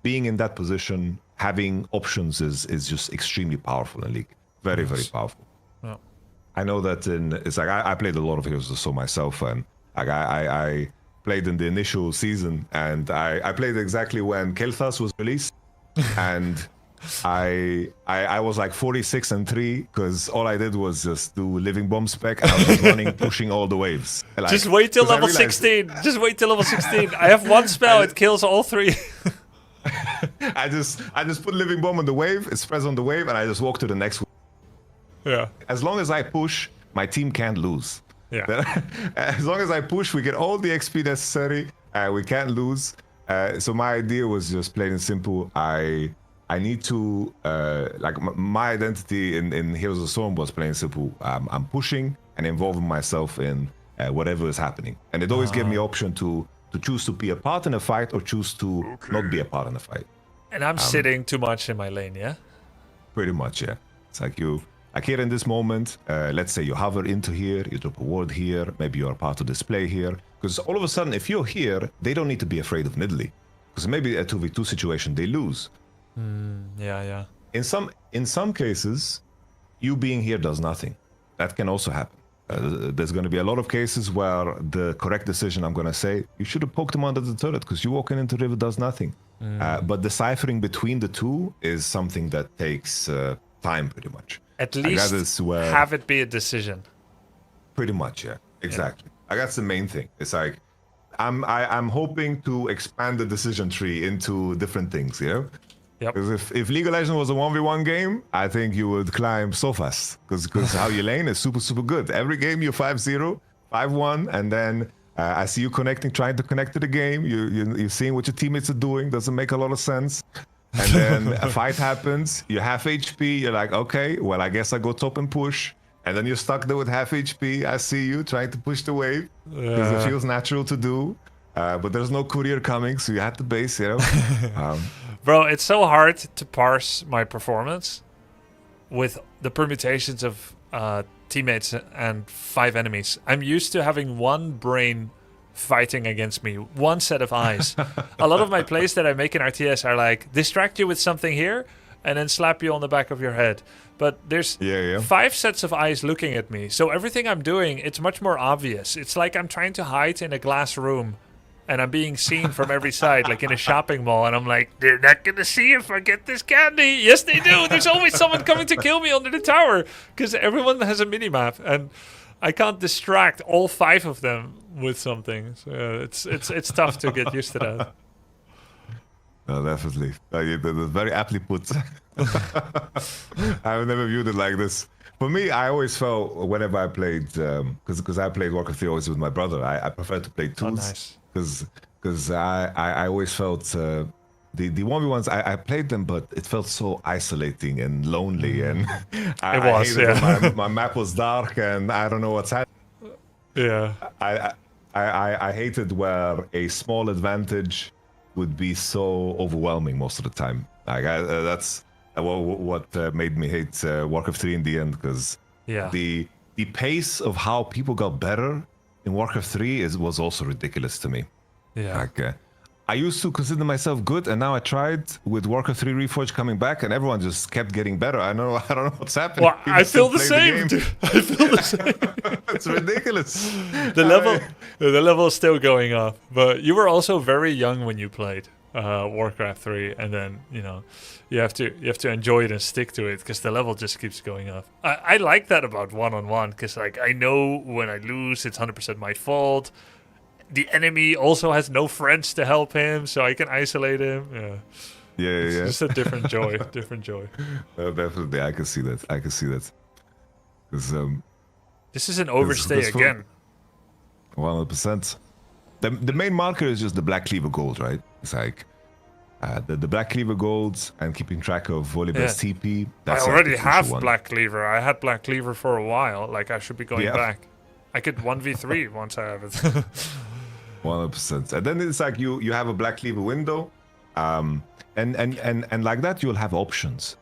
being in that position, having options is just extremely powerful in League. Very, very powerful. Yeah. I know that it's like I played a lot of Heroes of the Storm myself, and like I played in the initial season, and I played exactly when Kel'Thas was released, and I was like 46-3 because all I did was just do Living Bomb spec, and I was just running, pushing all the waves. Like, just wait till level 16. Just wait till level 16. I have one spell, it kills all three. I just put Living Bomb on the wave, it spreads on the wave, and I just walk to the next wave. Yeah. As long as I push, my team can't lose. Yeah. As long as I push, we get all the XP necessary. We can't lose. So my idea was just plain and simple. I need to like my identity in Heroes of Storm was plain and simple. I'm pushing and involving myself in whatever is happening, and it always gave me option to choose to be a part in a fight or choose to not be a part in a fight. And I'm sitting too much in my lane, yeah? Pretty much, yeah. It's like like here in this moment, let's say you hover into here, you drop a ward here, maybe you're a part of display here. Because all of a sudden, if you're here, they don't need to be afraid of Nidalee. Because maybe a 2v2 situation, they lose. Yeah. In some cases, you being here does nothing. That can also happen. There's going to be a lot of cases where the correct decision, I'm going to say, you should have poked him under the turret because you walking into river does nothing. But deciphering between the two is something that takes time, pretty much. At least have it be a decision. Pretty much, yeah. Exactly. That's the main thing. It's like, I'm hoping to expand the decision tree into different things, you know? Yep. Because if League of Legends was a 1v1 game, I think you would climb so fast. Because how you lane is super, super good. Every game you're 5-0, 5-1, and then I see you trying to connect to the game. You're seeing what your teammates are doing. Doesn't make a lot of sense. And then a fight happens. You have HP. You're like, okay, well, I guess I go top and push. And then you're stuck there with half HP. I see you trying to push the wave. Because it feels natural to do. But there's no courier coming, so you have to base, you know? Bro, it's so hard to parse my performance with the permutations of teammates and 5 enemies. I'm used to having one brain fighting against me, one set of eyes. A lot of my plays that I make in RTS are like, distract you with something here, and then slap you on the back of your head. But there's 5 sets of eyes looking at me. So everything I'm doing, it's much more obvious. It's like I'm trying to hide in a glass room. And I'm being seen from every side, like in a shopping mall. And I'm like, they're not going to see if I get this candy. Yes, they do. There's always someone coming to kill me under the tower. Because everyone has a minimap. And I can't distract all 5 of them with something. So it's tough to get used to that. No, definitely. That's very aptly put. I've never viewed it like this. For me, I always felt whenever I played, because I played Warcraft 3 always with my brother, I prefer to play twos. Oh, nice. Because I always felt the 1v1s, I played them, but it felt so isolating and lonely. And I hated my map was dark and I don't know what's happening. Yeah. I hated where a small advantage would be so overwhelming most of the time. That's what made me hate Warcraft 3 in the end, because the pace of how people got better in Warcraft 3 was also ridiculous to me. Yeah. I used to consider myself good, and now I tried with Warcraft 3 Reforged coming back, and everyone just kept getting better. I don't know what's happening. Well, I feel the same, dude. I feel the same. It's ridiculous. The level is still going up, but you were also very young when you played Warcraft 3, and then you have to enjoy it and stick to it because the level just keeps going up. I like that about one-on-one because like I know when I lose, it's 100% my fault. The enemy also has no friends to help him, so I can isolate him. It's just a different joy. Definitely, I can see that. Because this is an overstay again. 100%. The main marker is just the Black Cleaver Gold, right? It's like the Black Cleaver Golds and keeping track of Volibear's TP. I already have Black Cleaver. I had Black Cleaver for a while. Like I should be going back. I could 1v3 once I have it. 100%. And then it's like you have a Black Cleaver window, and like that you'll have options.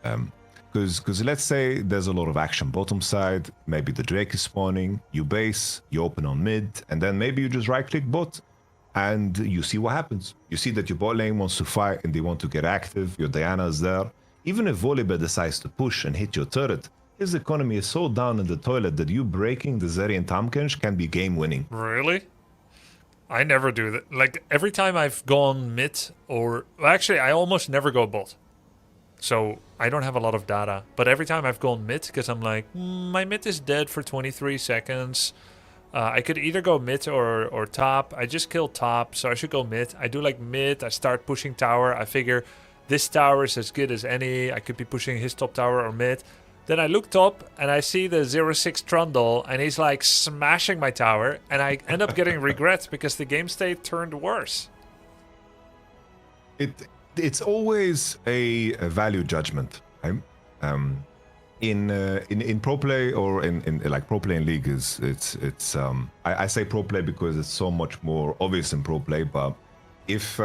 Because let's say there's a lot of action bottom side, maybe the Drake is spawning, you base, you open on mid, and then maybe you just right click bot and you see what happens. You see that your bot lane wants to fight and they want to get active, your Diana is there. Even if Volibear decides to push and hit your turret, his economy is so down in the toilet that you breaking the Zeri and Tahm can be game winning. Really? I never do that. Like every time I've gone mid actually I almost never go bot. So I don't have a lot of data. But every time I've gone mid, because I'm like, my mid is dead for 23 seconds. I could either go mid or top. I just killed top, so I should go mid. I do like mid. I start pushing tower. I figure this tower is as good as any. I could be pushing his top tower or mid. Then I look top and I see the 0-6 Trundle and he's like smashing my tower. And I end up getting regret because the game state turned worse. It's always a value judgment, right? In pro play or in like pro play in league I say pro play because it's so much more obvious in pro play. But if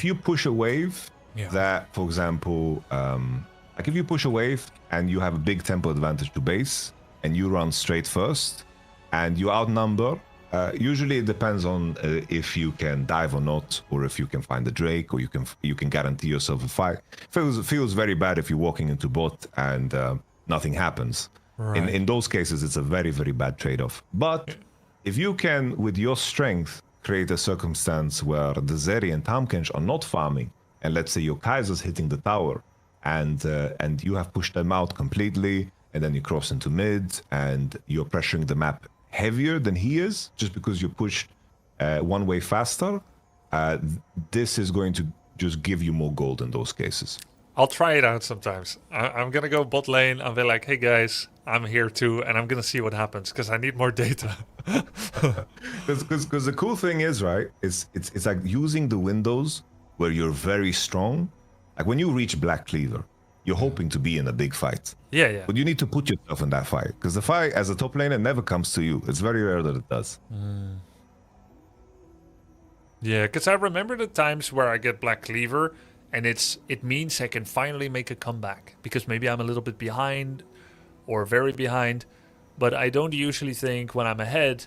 you push a wave that, for example, like if you push a wave and you have a big tempo advantage to base and you run straight first and you outnumber. Usually it depends on if you can dive or not, or if you can find the Drake, or you can guarantee yourself a fight. Feels very bad if you're walking into bot and nothing happens. Right. In those cases, it's a very, very bad trade-off. But if you can, with your strength, create a circumstance where the Zeri and Taumkench are not farming, and let's say your Kaiser's hitting the tower, and you have pushed them out completely, and then you cross into mid, and you're pressuring the map heavier than he is, just because you pushed one way faster, this is going to just give you more gold in those cases. I'll try it out sometimes. I'm going to go bot lane. I'll be like, hey guys, I'm here too, and I'm going to see what happens, because I need more data. Because the cool thing is, right, it's like using the windows where you're very strong. Like when you reach Black Cleaver, you're hoping to be in a big fight. Yeah. But you need to put yourself in that fight, because the fight as a top laner never comes to you. It's very rare that it does. Yeah, because I remember the times where I get Black Cleaver, and it means I can finally make a comeback, because maybe I'm a little bit behind or very behind, but I don't usually think when I'm ahead,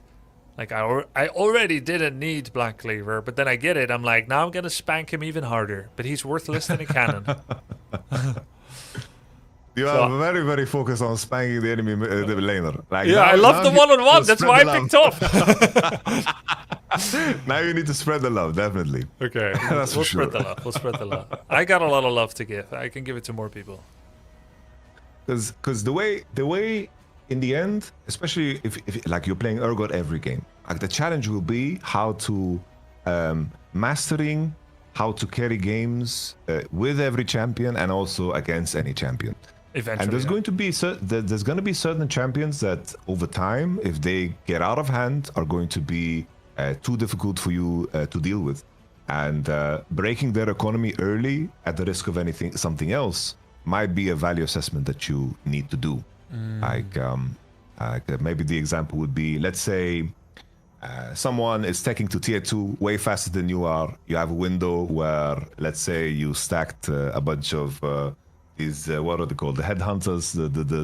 like I already didn't need Black Cleaver, but then I get it. I'm like, now I'm going to spank him even harder, but he's worthless than a cannon. You are very, very focused on spanking the enemy the laner. Like I love the one-on-one. That's why I picked off. Now you need to spread the love, definitely. Okay, we'll spread the love. We'll spread the love. I got a lot of love to give. I can give it to more people. Because the way in the end, especially if like you're playing Urgot every game, like the challenge will be how to mastering how to carry games with every champion and also against any champion. Eventually, and there's going to be certain champions that over time, if they get out of hand, are going to be too difficult for you to deal with, and breaking their economy early at the risk of something else might be a value assessment that you need to do. Like maybe the example would be, let's say someone is taking to tier 2 way faster than you are. You have a window where, let's say, you stacked a bunch of these what are they called, the headhunters,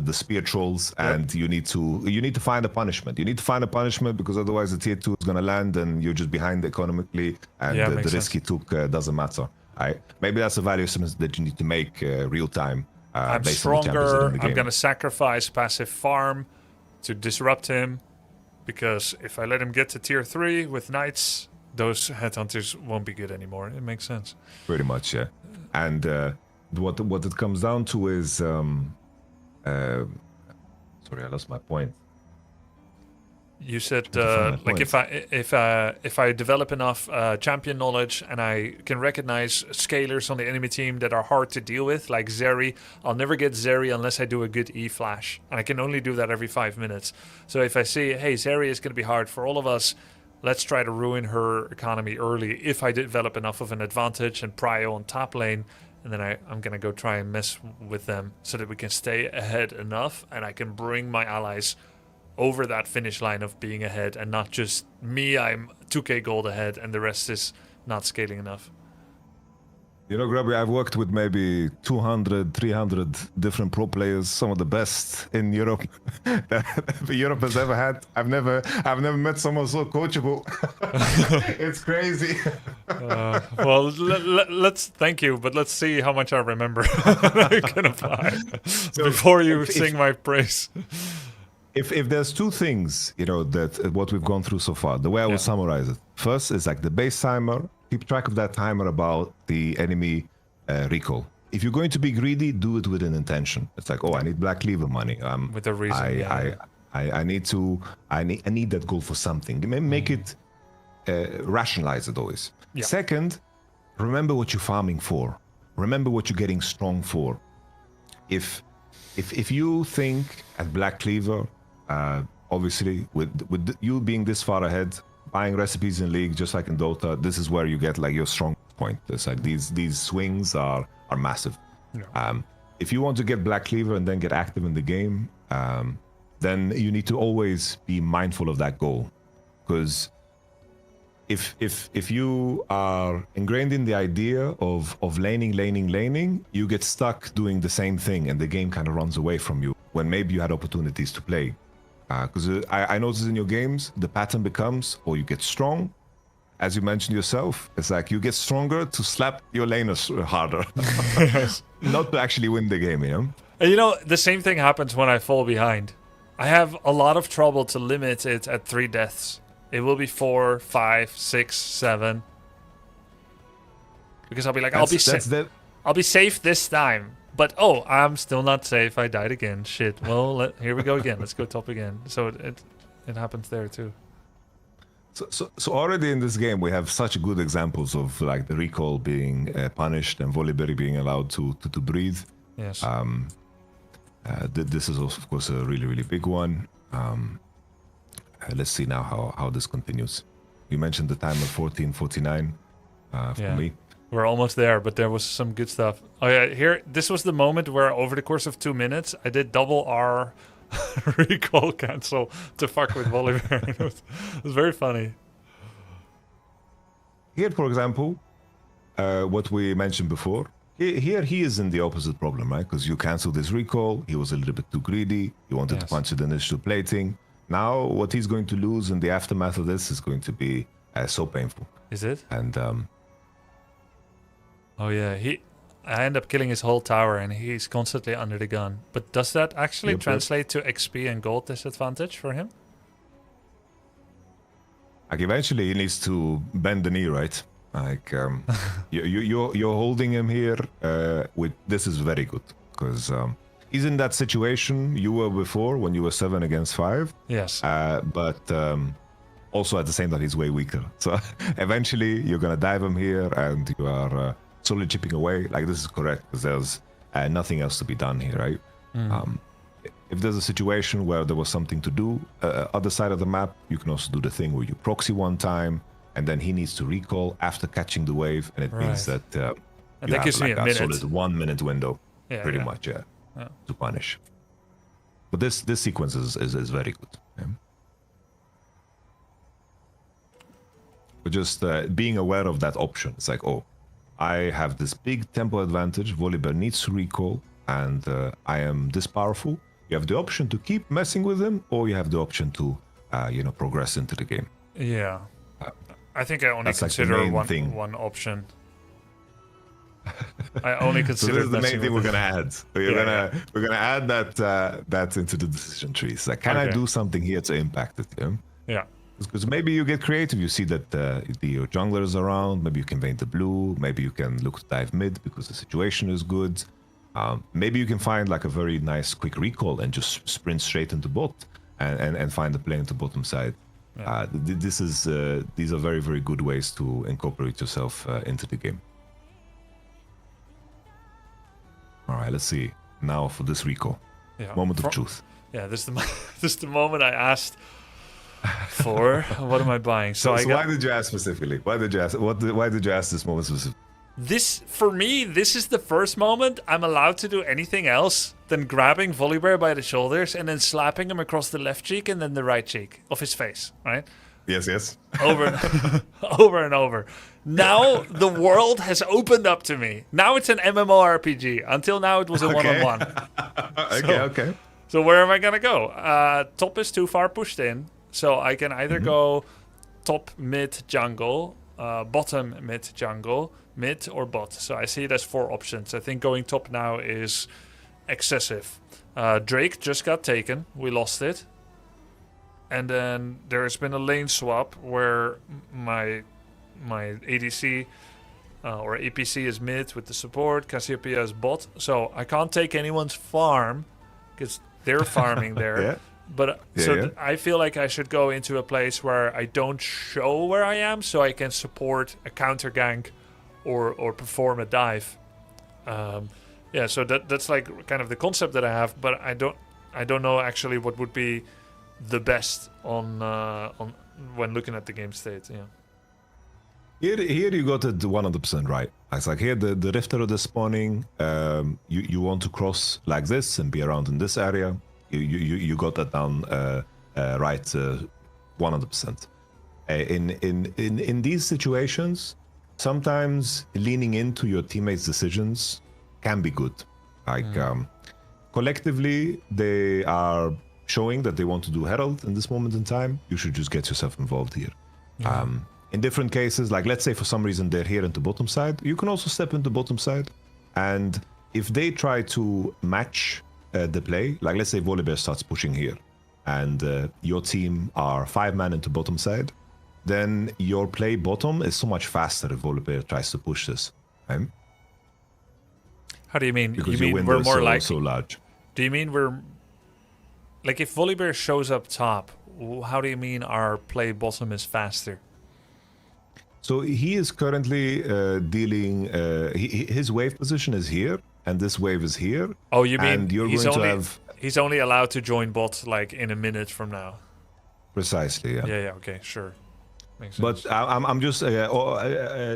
the spear trolls, and you need to find a punishment. You need to find a punishment, because otherwise the tier 2 is going to land and you're just behind economically, and the risk he took doesn't matter. Right? Maybe that's a value assessment that you need to make real time. I'm stronger. I'm going to sacrifice passive farm to disrupt him, because if I let him get to tier 3 with knights, those headhunters won't be good anymore. It makes sense. Pretty much, yeah. And what it comes down to is, sorry, I lost my point. You said like if I develop enough champion knowledge and I can recognize scalers on the enemy team that are hard to deal with, like Zeri. I'll never get Zeri unless I do a good E flash, and I can only do that every 5 minutes. So if I see, hey, Zeri is going to be hard for all of us, let's try to ruin her economy early. If I develop enough of an advantage and prio on top lane, and then I'm going to go try and mess with them so that we can stay ahead enough, and I can bring my allies over that finish line of being ahead, and not just me, I'm 2k gold ahead and the rest is not scaling enough. You know, Grubby, I've worked with maybe 200, 300 different pro players, some of the best in Europe that Europe has ever had. I've never met someone so coachable. It's crazy. Well, let's thank you, but let's see how much I remember I can apply before you sing my praise. If there's two things, you know, that what we've gone through so far, the way I would summarize it, first is like the base timer. Keep track of that timer about the enemy recall. If you're going to be greedy, do it with an intention. It's like, oh, I need Black Cleaver money. With a reason. I need that goal for something. Make it rationalize it always. Yeah. Second, remember what you're farming for. Remember what you're getting strong for. If you think at Black Cleaver, obviously with you being this far ahead, buying recipes in League, just like in Dota, this is where you get like your strong point. It's like these swings are massive. Yeah. If you want to get Black Cleaver and then get active in the game, then you need to always be mindful of that goal, because if you are ingrained in the idea of laning, you get stuck doing the same thing, and the game kind of runs away from you when maybe you had opportunities to play. Because I noticed in your games, the pattern becomes, or you get strong, as you mentioned yourself, it's like you get stronger to slap your laners harder, not to actually win the game, you know? And you know, the same thing happens when I fall behind. I have a lot of trouble to limit it at 3 deaths. It will be 4, 5, 6, 7. Because I'll be like, I'll be safe this time. But oh, I'm still not safe. I died again. Shit. Well, here we go again. Let's go top again. So it happens there too. So already in this game we have such good examples of like the recall being punished and Volibear being allowed to breathe. Yes. This is also, of course, a really big one. Let's see now how this continues. You mentioned the time of 14:49 for me. We're almost there, but there was some good stuff. Oh yeah, this was the moment where over the course of 2 minutes, I did double R recall cancel to fuck with Volibear. It was very funny. Here, for example, what we mentioned before, here he is in the opposite problem, right? Because you canceled this recall, he was a little bit too greedy, he wanted to punch it in initial plating. Now, what he's going to lose in the aftermath of this is going to be so painful. Is it? And oh yeah, I end up killing his whole tower, and he's constantly under the gun. But does that actually translate to XP and gold disadvantage for him? Like eventually, he needs to bend the knee, right? Like you're holding him here. This is very good because he's in that situation you were before when you were 7 against 5. Yes. But also at the same time, he's way weaker. So eventually, you're gonna dive him here, and you are slowly chipping away. Like this is correct because there's nothing else to be done here, right? If there's a situation where there was something to do, other side of the map, you can also do the thing where you proxy one time, and then he needs to recall after catching the wave, and it means that and that gives me a minute. Solid 1 minute window, pretty much, to punish. But this sequence is very good. Yeah? But just being aware of that option, it's like, oh, I have this big tempo advantage. Volibear needs to recall, and I am this powerful. You have the option to keep messing with him, or you have the option to, progress into the game. Yeah, I think I only consider one option. I only consider. So this is the main thing we're gonna add. We're gonna add that into the decision trees. Like, can I do something here to impact it? Yeah. Because maybe you get creative, you see that your jungler is around, maybe you can vayne the blue, maybe you can look to dive mid because the situation is good. Maybe you can find like a very nice quick recall and just sprint straight into bot and find the play into bottom side. Yeah. These are very good ways to incorporate yourself into the game. All right, let's see. Now for this recall. Moment of truth. Yeah, this is the moment I asked for. What am I buying? So why did you ask specifically? Why did you ask? Why did you ask this moment specifically? For me, this is the first moment I'm allowed to do anything else than grabbing Volibear by the shoulders and then slapping him across the left cheek and then the right cheek of his face, right? Yes. Over and over. Now the world has opened up to me. Now it's an MMORPG. Until now it was a one-on-one. Okay. So where am I gonna go? Top is too far pushed in, so I can either go top, mid, jungle, bottom, mid, jungle, mid or bot. So I see it as 4 options. I think going top now is excessive. Drake just got taken. We lost it. And then there's been a lane swap where my ADC or APC is mid with the support. Cassiopeia is bot. So I can't take anyone's farm because they're farming there. I feel like I should go into a place where I don't show where I am so I can support a counter gank or perform a dive. So that's like kind of the concept that I have, but I don't know actually what would be the best on when looking at the game state. Here you got it 100% right. It's like here the Rift Herald is spawning. You want to cross like this and be around in this area. You got that down right 100%. In these situations, sometimes leaning into your teammates' decisions can be good. Like collectively, they are showing that they want to do Herald in this moment in time. You should just get yourself involved here. In different cases, like let's say for some reason they're here into bottom side, you can also step into bottom side. And if they try to match the play, like let's say Volibear starts pushing here and your team are 5-man into bottom side, then your play bottom is so much faster if Volibear tries to push this. Right? How do you mean? Because you your mean window we're is more so large. Do you mean we're... Like if Volibear shows up top, how do you mean our play bottom is faster? So he is currently dealing. His wave position is here, and this wave is here. Oh, you mean and you're going to have he's only allowed to join bot like in a minute from now? Precisely, yeah. Yeah, okay, sure. Makes But sense. I'm just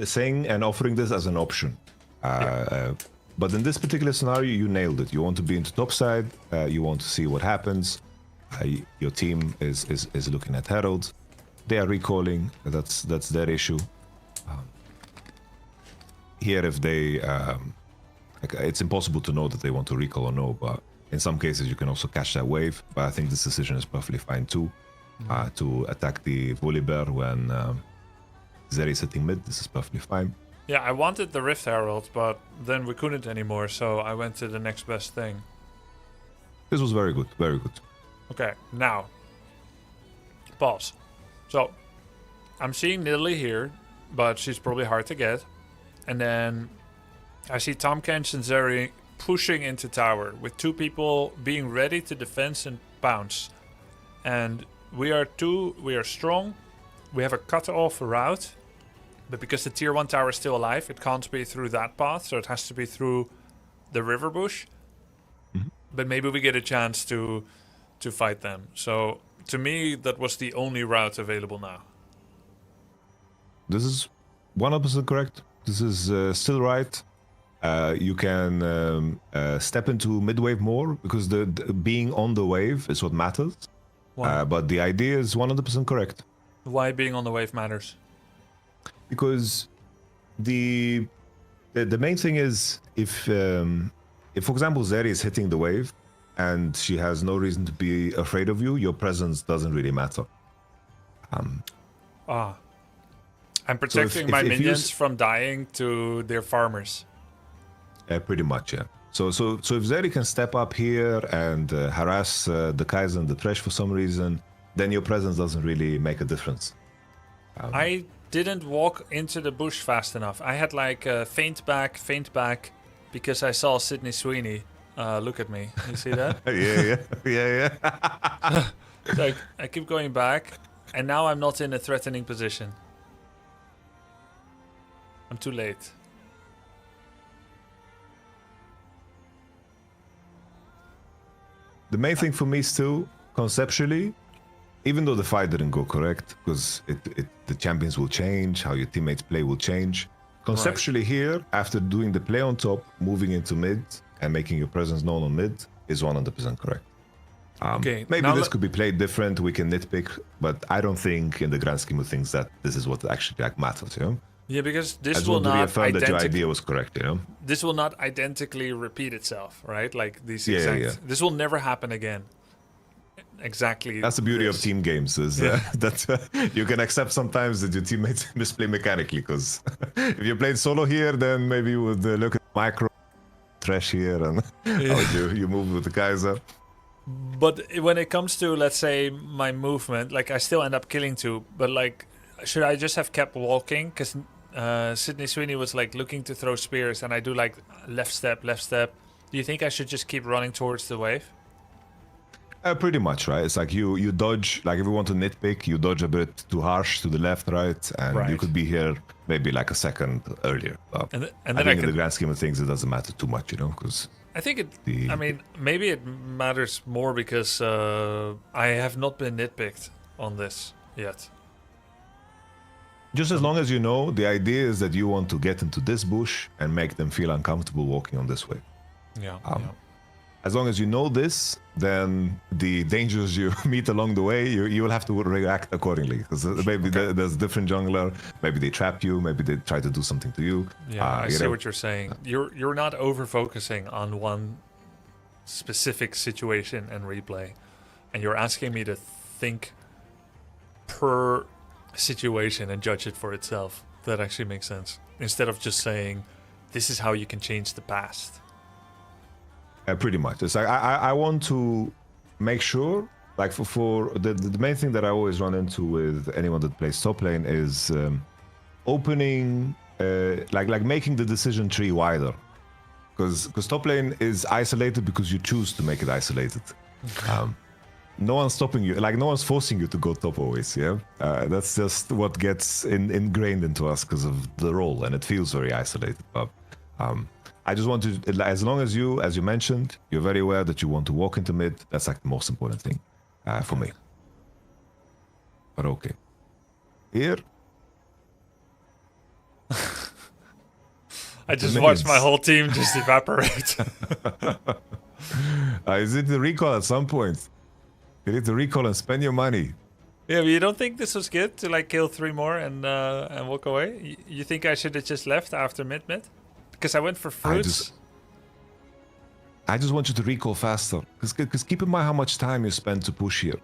saying and offering this as an option. But in this particular scenario, you nailed it. You want to be into top side. You want to see what happens. Your team is looking at Herald. They are recalling. That's their issue. Here, if they, it's impossible to know that they want to recall or no. But in some cases, you can also catch that wave. But I think this decision is perfectly fine too. To attack the Volibear when Zeri is sitting mid. This is perfectly fine. Yeah, I wanted the Rift Herald, but then we couldn't anymore, so I went to the next best thing. This was very good, very good. Okay, now. Pause. So, I'm seeing Nidalee here, but she's probably hard to get. And then I see Tahm Kench and Zeri pushing into tower, with 2 people being ready to defense and bounce. And we are strong, we have a cut-off route, but because the tier 1 tower is still alive, it can't be through that path, so it has to be through the river bush. But maybe we get a chance to fight them. So to me, that was the only route available now. This is 100% correct. This is still right. You can step into mid wave more because the being on the wave is what matters. But the idea is 100% correct. Why being on the wave matters? Because the main thing is if for example Zeri is hitting the wave and she has no reason to be afraid of you, your presence doesn't really matter. I'm protecting my minions from dying to their farmers. Pretty much, yeah. So if Zeri can step up here and harass the Kaiser and the Thresh for some reason, then your presence doesn't really make a difference. I didn't walk into the bush fast enough. I had like faint back, because I saw Sydney Sweeney. Look at me. You see that? yeah. Like I keep going back, and now I'm not in a threatening position. I'm too late. The main thing for me still, conceptually, even though the fight didn't go correct, because the champions will change, how your teammates play will change. Conceptually here, after doing the play on top, moving into mid, and making your presence known on mid, is 100% correct. Okay, maybe this could be played different, we can nitpick, but I don't think in the grand scheme of things that this is what actually matters, you know? Yeah, because this I just will want to not reaffirm that your idea was correct, you know? This will not identically repeat itself, right? Like these Yeah, exact. yeah. This will never happen again. Exactly. That's the beauty of team games, is that you can accept sometimes that your teammates misplay mechanically. Because if you played solo here, then maybe you would look at micro Thresh here and how you move with the Kaiser. But when it comes to, let's say, my movement, like I still end up killing 2. But like, should I just have kept walking? Because Sydney Sweeney was like looking to throw spears, and I do like left step. Do you think I should just keep running towards the wave? Pretty much, right? It's like you dodge, like if you want to nitpick, you dodge a bit too harsh to the left, right? And you could be here maybe like a second earlier. And I then think in the grand scheme of things, it doesn't matter too much, you know? Because I think I mean, maybe it matters more because I have not been nitpicked on this yet. Just as long as you know, the idea is that you want to get into this bush and make them feel uncomfortable walking on this way. Yeah. As long as you know this, then the dangers you meet along the way, you will have to react accordingly. Because maybe there's a different jungler, maybe they trap you, maybe they try to do something to you. Yeah, I see what you're saying. You're not over focusing on one specific situation and replay, and you're asking me to think per situation and judge it for itself. That actually makes sense. Instead of just saying, this is how you can change the past. Pretty much. It's like I want to make sure, like for the main thing that I always run into with anyone that plays top lane is opening, like making the decision tree wider. Because top lane is isolated because you choose to make it isolated. No one's stopping you, like no one's forcing you to go top always, yeah? That's just what gets ingrained into us because of the role, and it feels very isolated. But I just want to, as long as you, as you mentioned, you're very aware that you want to walk into mid, that's like the most important thing for me. But okay. Here. I just watched my whole team just evaporate. Is it the recall at some point? You need to recall and spend your money. Yeah, but you don't think this was good to like kill 3 more and walk away? You think I should have just left after mid? Because I went for fruits. I just want you to recall faster. Because keep in mind how much time you spend to push here.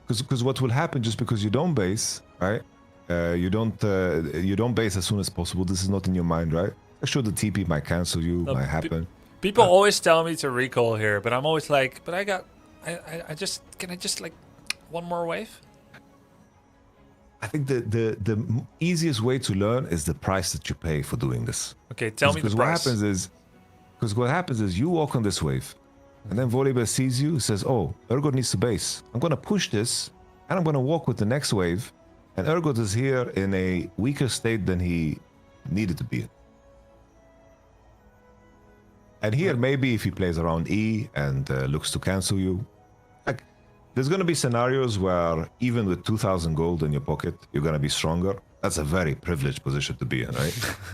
Because what will happen just because you don't base, right? You don't base as soon as possible. This is not in your mind, right? Sure, the TP might cancel you, might happen. People always tell me to recall here, but I'm always like, but can I just like one more wave? I think the easiest way to learn is the price that you pay for doing this. Okay, tell me the price. Because what happens is you walk on this wave, and then Volibear sees you, says, "Oh, Urgot needs to base. I'm gonna push this, and I'm gonna walk with the next wave." And Urgot is here in a weaker state than he needed to be in. And here, maybe if he plays around E and looks to cancel you, like there's gonna be scenarios where even with 2,000 gold in your pocket, you're gonna be stronger. That's a very privileged position to be in, right?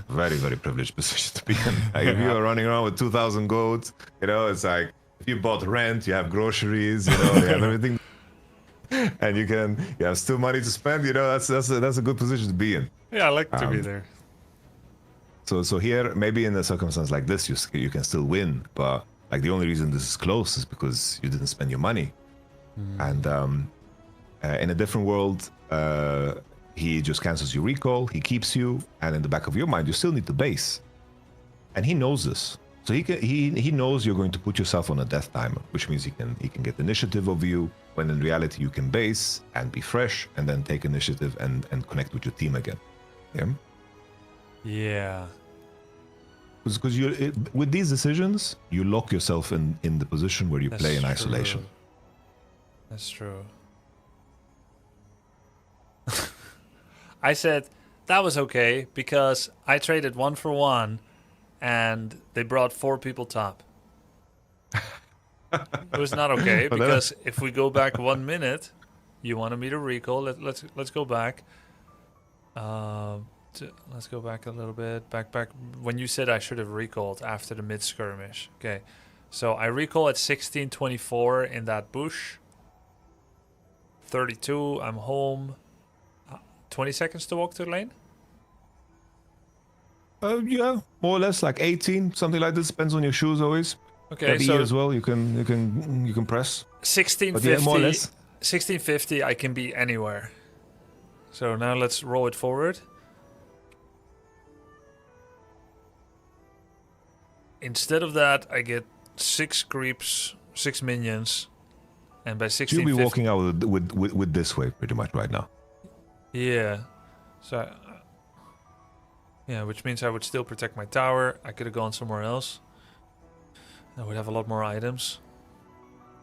Very, very privileged position to be in. Like if you are running around with 2,000 gold, you know, it's like if you bought rent, you have groceries, you know, you have everything, and you have still money to spend. You know, that's a good position to be in. Yeah, I like to be there. So here, maybe in a circumstance like this, you can still win, but like the only reason this is close is because you didn't spend your money. And in a different world, he just cancels your recall, he keeps you, and in the back of your mind, you still need the base. And he knows this. So he knows you're going to put yourself on a death timer, which means he can get initiative over you, when in reality you can base and be fresh, and then take initiative and connect with your team again. Yeah? Yeah. Because with these decisions, you lock yourself in the position where you play in isolation. That's true. I said that was okay because I traded 1 for 1 and they brought 4 people top. It was not okay because if we go back 1 minute, you wanted me to recall. Let's go back. Let's go back a little bit. Back when you said I should have recalled after the mid skirmish. Okay, so I recall at 16:24 in that bush. 32. I'm home. 20 seconds to walk to the lane. Yeah, more or less like 18, something like this. Depends on your shoes always. Okay, so as well. You can press. 1650. Yeah, more or less. 1650. I can be anywhere. So now let's roll it forward. Instead of that, I get 6 creeps, 6 minions, and by 1650... You'll be walking out with this wave pretty much right now. Yeah. So... yeah, which means I would still protect my tower. I could have gone somewhere else. I would have a lot more items.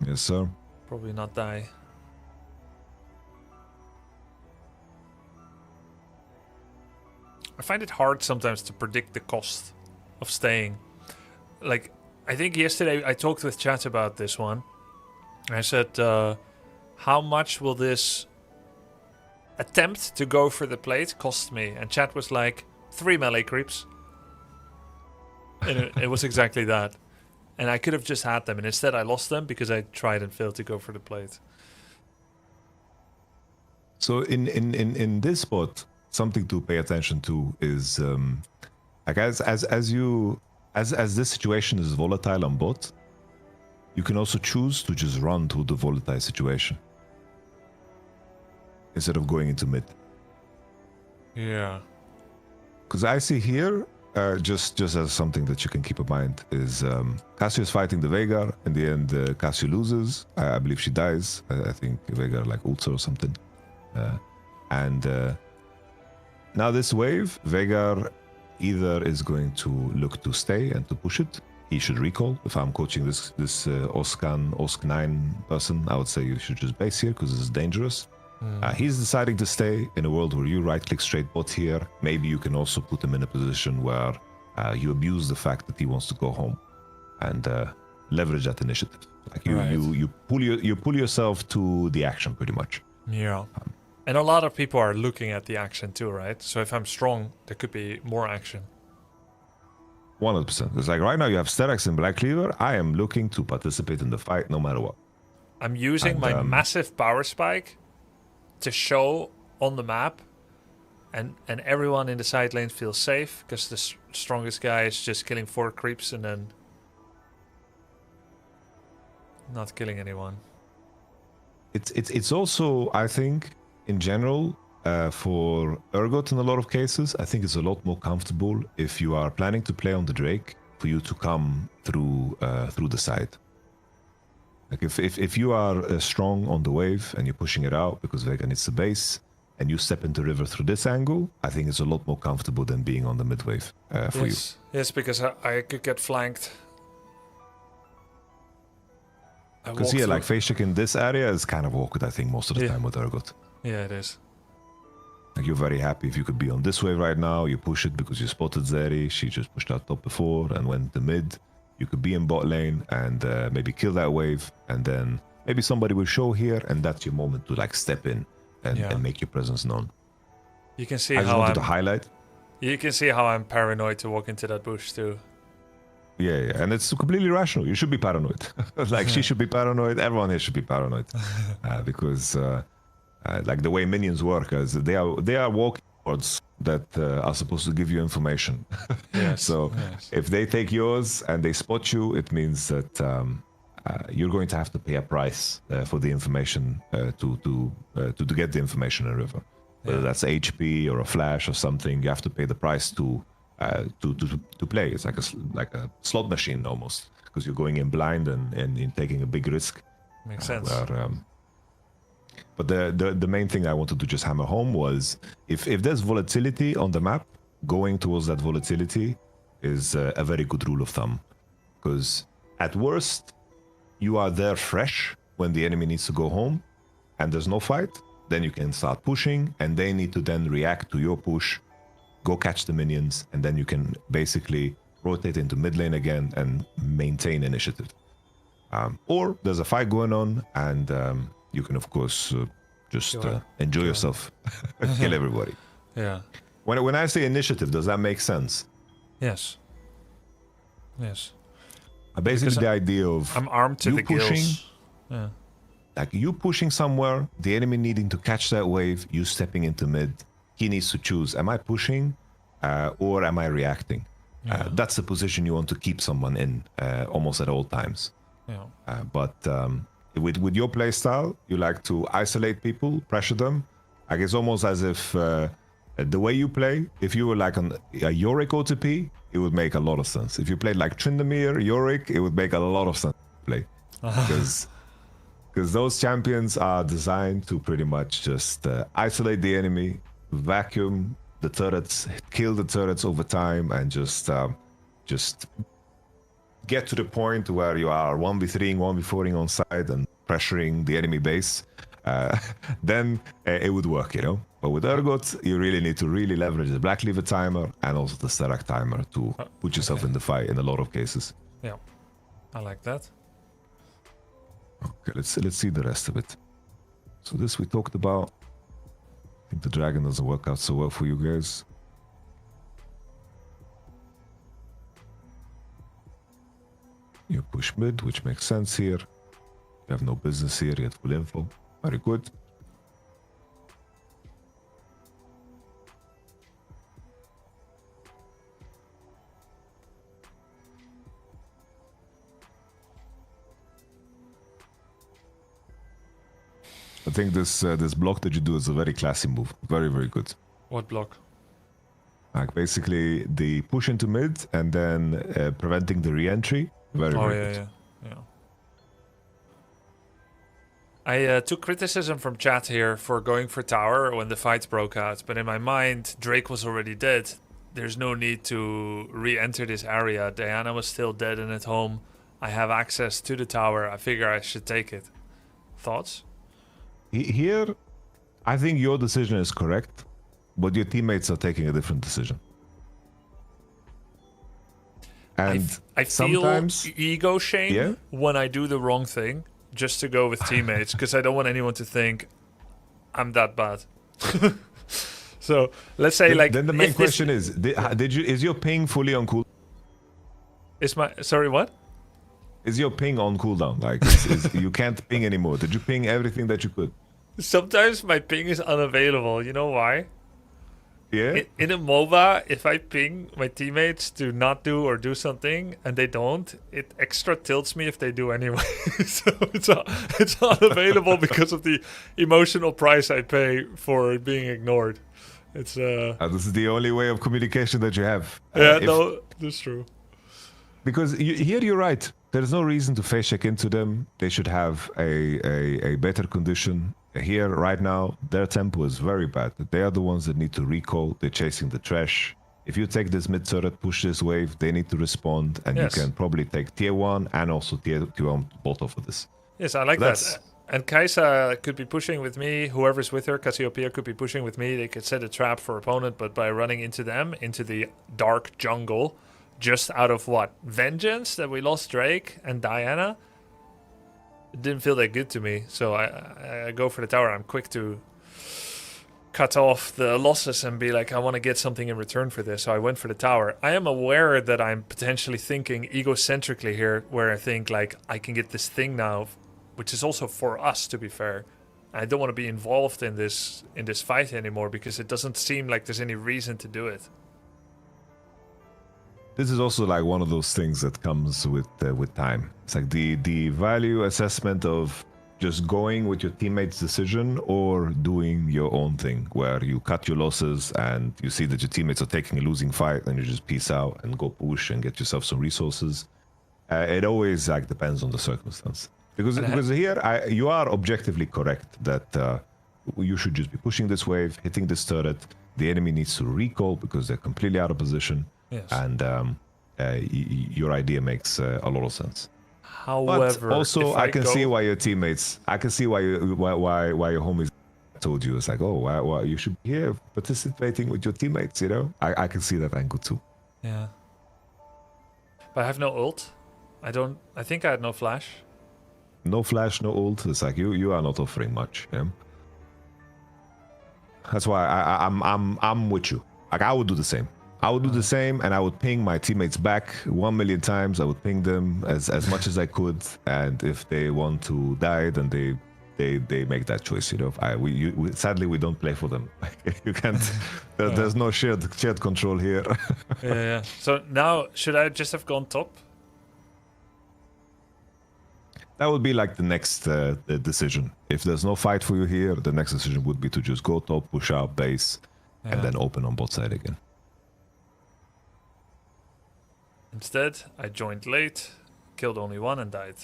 Yes, sir. Probably not die. I find it hard sometimes to predict the cost of staying. Like, I think yesterday I talked with chat about this one. I said, how much will this attempt to go for the plate cost me, and chat was like 3 melee creeps. And it was exactly that. And I could have just had them, and instead I lost them because I tried and failed to go for the plate. So in this spot, something to pay attention to is like as this situation is volatile on bot, you can also choose to just run to the volatile situation instead of going into mid. Yeah. Because I see here, just as something that you can keep in mind, is Cassio is fighting the Veigar. In the end, Cassio loses. I believe she dies. I think Veigar like ults or something. And now this wave, Veigar either is going to look to stay and to push it. He should recall. If I'm coaching this Osk 9 person, I would say you should just base here because this is dangerous. He's deciding to stay in a world where you right-click straight bot here. Maybe you can also put him in a position where you abuse the fact that he wants to go home and leverage that initiative. Like you pull yourself to the action pretty much. Yeah. And a lot of people are looking at the action too, right? So if I'm strong, there could be more action. 100%. It's like right now you have Sterak's and Black Cleaver. I am looking to participate in the fight no matter what. I'm using my massive power spike to show on the map, and everyone in the side lane feels safe because the strongest guy is just killing 4 creeps and then not killing anyone. It's also, I think, in general, for Urgot in a lot of cases, I think it's a lot more comfortable if you are planning to play on the Drake for you to come through the side. Like if you are strong on the wave and you're pushing it out because Veigar needs the base, and you step into river through this angle, I think it's a lot more comfortable than being on the mid wave for you. Yes, because I could get flanked. Because here, like face check in this area is kind of awkward, I think, most of the time with Urgot. Yeah, it is. Like you're very happy if you could be on this wave right now, you push it because you spotted Zeri, she just pushed out top before and went to mid. You could be in bot lane and maybe kill that wave, and then maybe somebody will show here, and that's your moment to like step in and make your presence known. You can see I just wanted to highlight. You can see how I'm paranoid to walk into that bush too. Yeah, and it's completely rational. You should be paranoid. Like she should be paranoid. Everyone here should be paranoid because like the way minions work, is they are walking towards that are supposed to give you information. Yes. So if they take yours and they spot you, it means that you're going to have to pay a price for the information to get the information in river. Whether that's HP or a flash or something, you have to pay the price to play. It's like a slot machine almost, because you're going in blind and you're taking a big risk. Makes sense. But the main thing I wanted to just hammer home was if there's volatility on the map, going towards that volatility is a very good rule of thumb. Because at worst, you are there fresh when the enemy needs to go home and there's no fight. Then you can start pushing and they need to then react to your push, go catch the minions, and then you can basically rotate into mid lane again and maintain initiative. Or there's a fight going on and you can, of course, just enjoy yourself, kill everybody. Yeah. When I say initiative, does that make sense? Yes. Yes. Basically, Because the idea of I'm armed to the gills. Yeah. Like you pushing somewhere, the enemy needing to catch that wave, you stepping into mid, he needs to choose, am I pushing or am I reacting? Yeah. That's the position you want to keep someone in almost at all times. Yeah. But with your playstyle, you like to isolate people, pressure them. Like it's almost as if the way you play, if you were like a Yorick OTP, it would make a lot of sense. If you played like Tryndamere, Yorick, it would make a lot of sense to play. Because those champions are designed to pretty much just isolate the enemy, vacuum the turrets, kill the turrets over time, and just get to the point where you are 1v3ing, 1v4ing on side and pressuring the enemy base. Then it would work, you know. But with Urgot, you really need to really leverage the Black Cleaver timer and also the Sterak timer to put yourself in the fight in a lot of cases. Yeah. I like that. Okay, let's see the rest of it. So this we talked about. think the dragon doesn't work out so well for you guys. You push mid, which makes sense here. You have no business here, you have full info. Very good. I think this block that you do is a very classy move. Very, very good. What block? Like basically the push into mid and then preventing the re-entry. Very, very good. Yeah. I took criticism from chat here for going for tower when the fight broke out, but in my mind, Drake was already dead. There's no need to re-enter this area. Diana was still dead and at home. I have access to the tower. I figure I should take it. Thoughts? Here, I think your decision is correct, but your teammates are taking a different decision. And I sometimes feel ego shame when I do the wrong thing, just to go with teammates, because I don't want anyone to think I'm that bad. So let's say then the main question is, is your ping fully on cooldown? Sorry, what? Is your ping on cooldown? Like you can't ping anymore. Did you ping everything that you could? Sometimes my ping is unavailable. You know why? Yeah. In a MOBA, if I ping my teammates to not do or do something and they don't, it extra tilts me if they do anyway. So it's unavailable because of the emotional price I pay for it being ignored. It's this is the only way of communication that you have. No, that's true. Because here you're right. There's no reason to face check into them. They should have a better condition. Here, right now, their tempo is very bad. They are the ones that need to recall. They're chasing the trash. If you take this mid turret, push this wave, they need to respond, and you can probably take tier 1 and also tier 1 both of this. Yes, I like that. And Kaisa could be pushing with me. Whoever's with her, Cassiopeia, could be pushing with me. They could set a trap for opponent, but by running into them, into the dark jungle, just out of what? Vengeance that we lost Drake and Diana? It didn't feel that good to me, so I go for the tower. I'm quick to cut off the losses and be like, I want to get something in return for this, so I went for the tower. I am aware that I'm potentially thinking egocentrically here, where I think, like, I can get this thing now, which is also for us, to be fair. I don't want to be involved in this fight anymore, because it doesn't seem like there's any reason to do it. This is also like one of those things that comes with time. It's like the value assessment of just going with your teammate's decision or doing your own thing, where you cut your losses and you see that your teammates are taking a losing fight, and you just peace out and go push and get yourself some resources. It always like depends on the circumstance. Because here you are objectively correct that you should just be pushing this wave, hitting this turret. The enemy needs to recall because they're completely out of position. Yes. And your idea makes a lot of sense. However, but also I can see why your teammates, I can see why your homies told you. It's like, oh, why you should be here participating with your teammates. You know, I can see that angle too. Yeah. But I have no ult. I think I had no flash. No flash, no ult. It's like you are not offering much. Yeah. That's why I'm with you. Like I would do the same. I would do the same, and I would ping my teammates back 1 million times. I would ping them as much as I could, and if they want to die, then they make that choice. You know, sadly we don't play for them. You can't. There's no shared control here. Yeah. So now, should I just have gone top? That would be like the next decision. If there's no fight for you here, the next decision would be to just go top, push out base, and then open on bot side again. Instead, I joined late, killed only one, and died.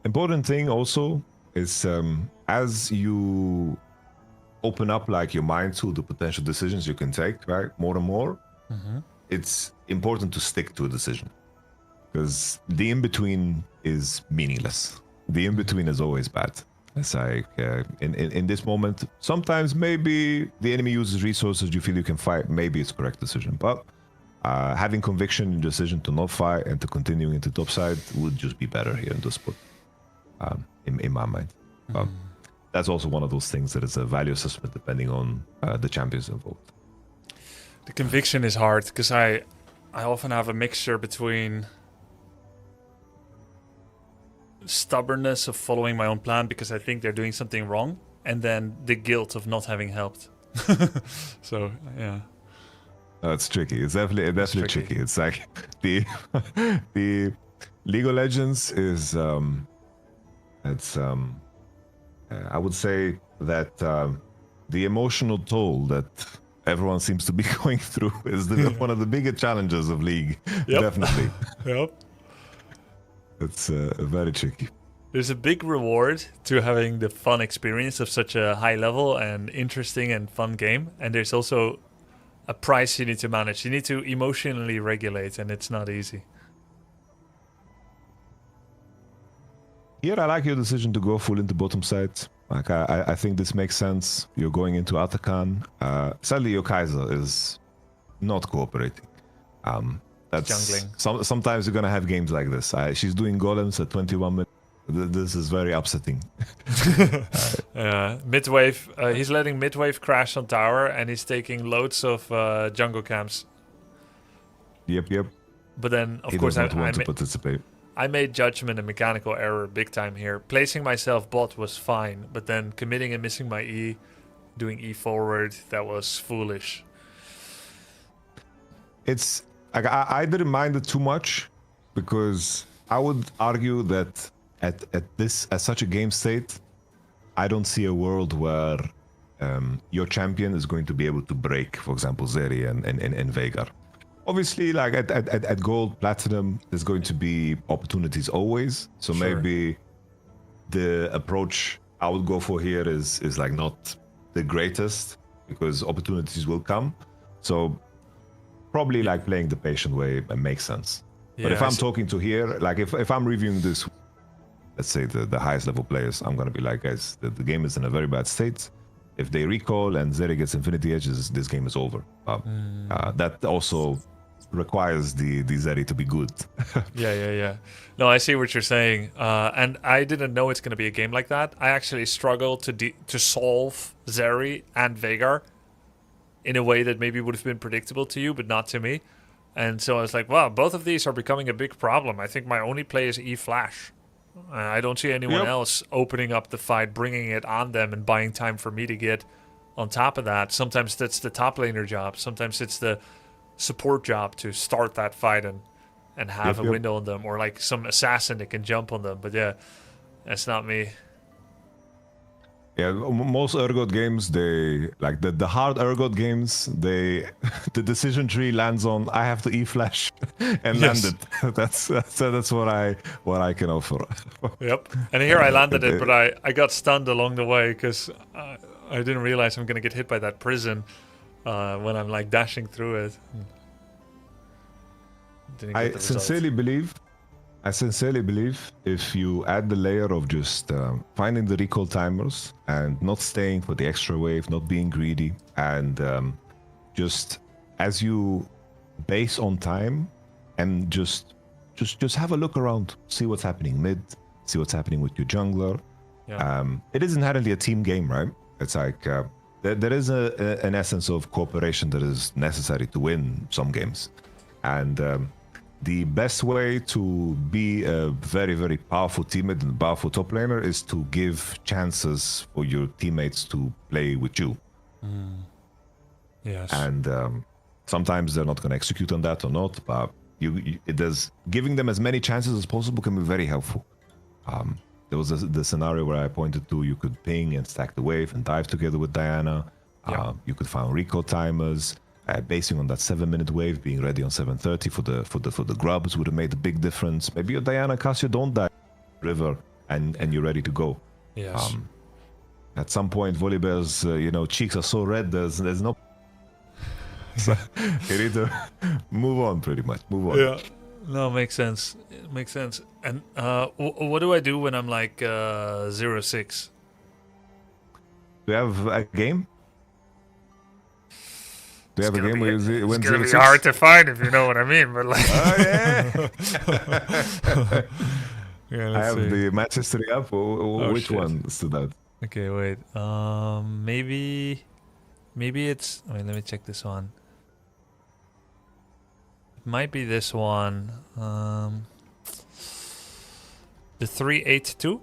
Important thing also is as you open up like your mind to the potential decisions you can take, right, more and more, it's important to stick to a decision, because the in-between is meaningless. The in-between is always bad. It's like in this moment, sometimes maybe the enemy uses resources you feel you can fight. Maybe it's correct decision, but having conviction in your decision to not fight and to continue into top side would just be better here in this spot. in my mind. That's also one of those things that is a value assessment depending on the champions involved. The conviction is hard because I often have a mixture between stubbornness of following my own plan because I think they're doing something wrong, and then the guilt of not having helped. So yeah, it's tricky. It's definitely tricky. It's like the League of Legends is I would say that the emotional toll that everyone seems to be going through is one of the bigger challenges of League. Yep. Definitely. Yep. It's very tricky. There's a big reward to having the fun experience of such a high level and interesting and fun game. And there's also a price you need to manage. You need to emotionally regulate, and it's not easy. Here, I like your decision to go full into bottom side. Like, I think this makes sense. You're going into YAMATOCANNON. Sadly, your Kaiser is not cooperating. That's jungling. Sometimes you're gonna have games like this. She's doing golems at 21 minutes. This is very upsetting. Midwave. He's letting midwave crash on tower, and he's taking loads of jungle camps. Yep. But then, of he course, doesn't want to participate. I made judgment and mechanical error big time here. Placing myself bot was fine, but then committing and missing my E, doing E forward, that was foolish. It's like I didn't mind it too much because I would argue that at such a game state, I don't see a world where your champion is going to be able to break, for example, Zeri and Veigar. Obviously, like at gold, platinum, there's going to be opportunities always. So sure. Maybe the approach I would go for here is like not the greatest because opportunities will come. So probably like playing the patient way makes sense. Yeah, but if I'm talking to here, like if I'm reviewing this, let's say the highest level players, I'm gonna be like, guys, the game is in a very bad state. If they recall and Zeri gets Infinity Edges, this game is over. That also requires the Zeri to be good. Yeah. No, I see what you're saying. And I didn't know it's going to be a game like that. I actually struggled to solve Zeri and Veigar in a way that maybe would have been predictable to you, but not to me. And so I was like, wow, both of these are becoming a big problem. I think my only play is E-Flash. I don't see anyone else opening up the fight, bringing it on them and buying time for me to get on top of that. Sometimes that's the top laner job. Sometimes it's the support job to start that fight and have a window on them, or like some assassin that can jump on them. But yeah, that's not me. Yeah, most Urgot games, they like the hard Urgot games, the decision tree lands on I have to E-Flash and land it. That's what I can offer. Yep. And here I landed it, but I got stunned along the way because I didn't realize I'm gonna get hit by that prison when I'm like dashing through it. I sincerely believe if you add the layer of just finding the recall timers and not staying for the extra wave, not being greedy, and just as you base on time and just have a look around, see what's happening mid, see what's happening with your jungler. It is inherently a team game, right? It's like there is an essence of cooperation that is necessary to win some games, and the best way to be a very, very powerful teammate and powerful top laner is to give chances for your teammates to play with you. Yes. And sometimes they're not going to execute on that or not, but giving them as many chances as possible can be very helpful. There was the scenario where I pointed to, you could ping and stack the wave and dive together with Diana. You could find recall timers. Basing on that 7-minute wave, being ready on 7:30 for the grubs would have made a big difference. Maybe your Diana Cassio don't die river and you're ready to go. Yes. At some point, Volibear's cheeks are so red. There's no. So you need to move on, pretty much. Move on. Yeah. No, makes sense. It makes sense. And what do I do when I'm like 0-6? Do you have a game? Do you have a game where you win 0-6? It's gonna be hard to find if you know what I mean, but like. Oh yeah. Yeah, I let's have see. the match history up. Which shit. one stood out? Okay, wait. Maybe it's. Wait, let me check this one. It might be this one. The 382.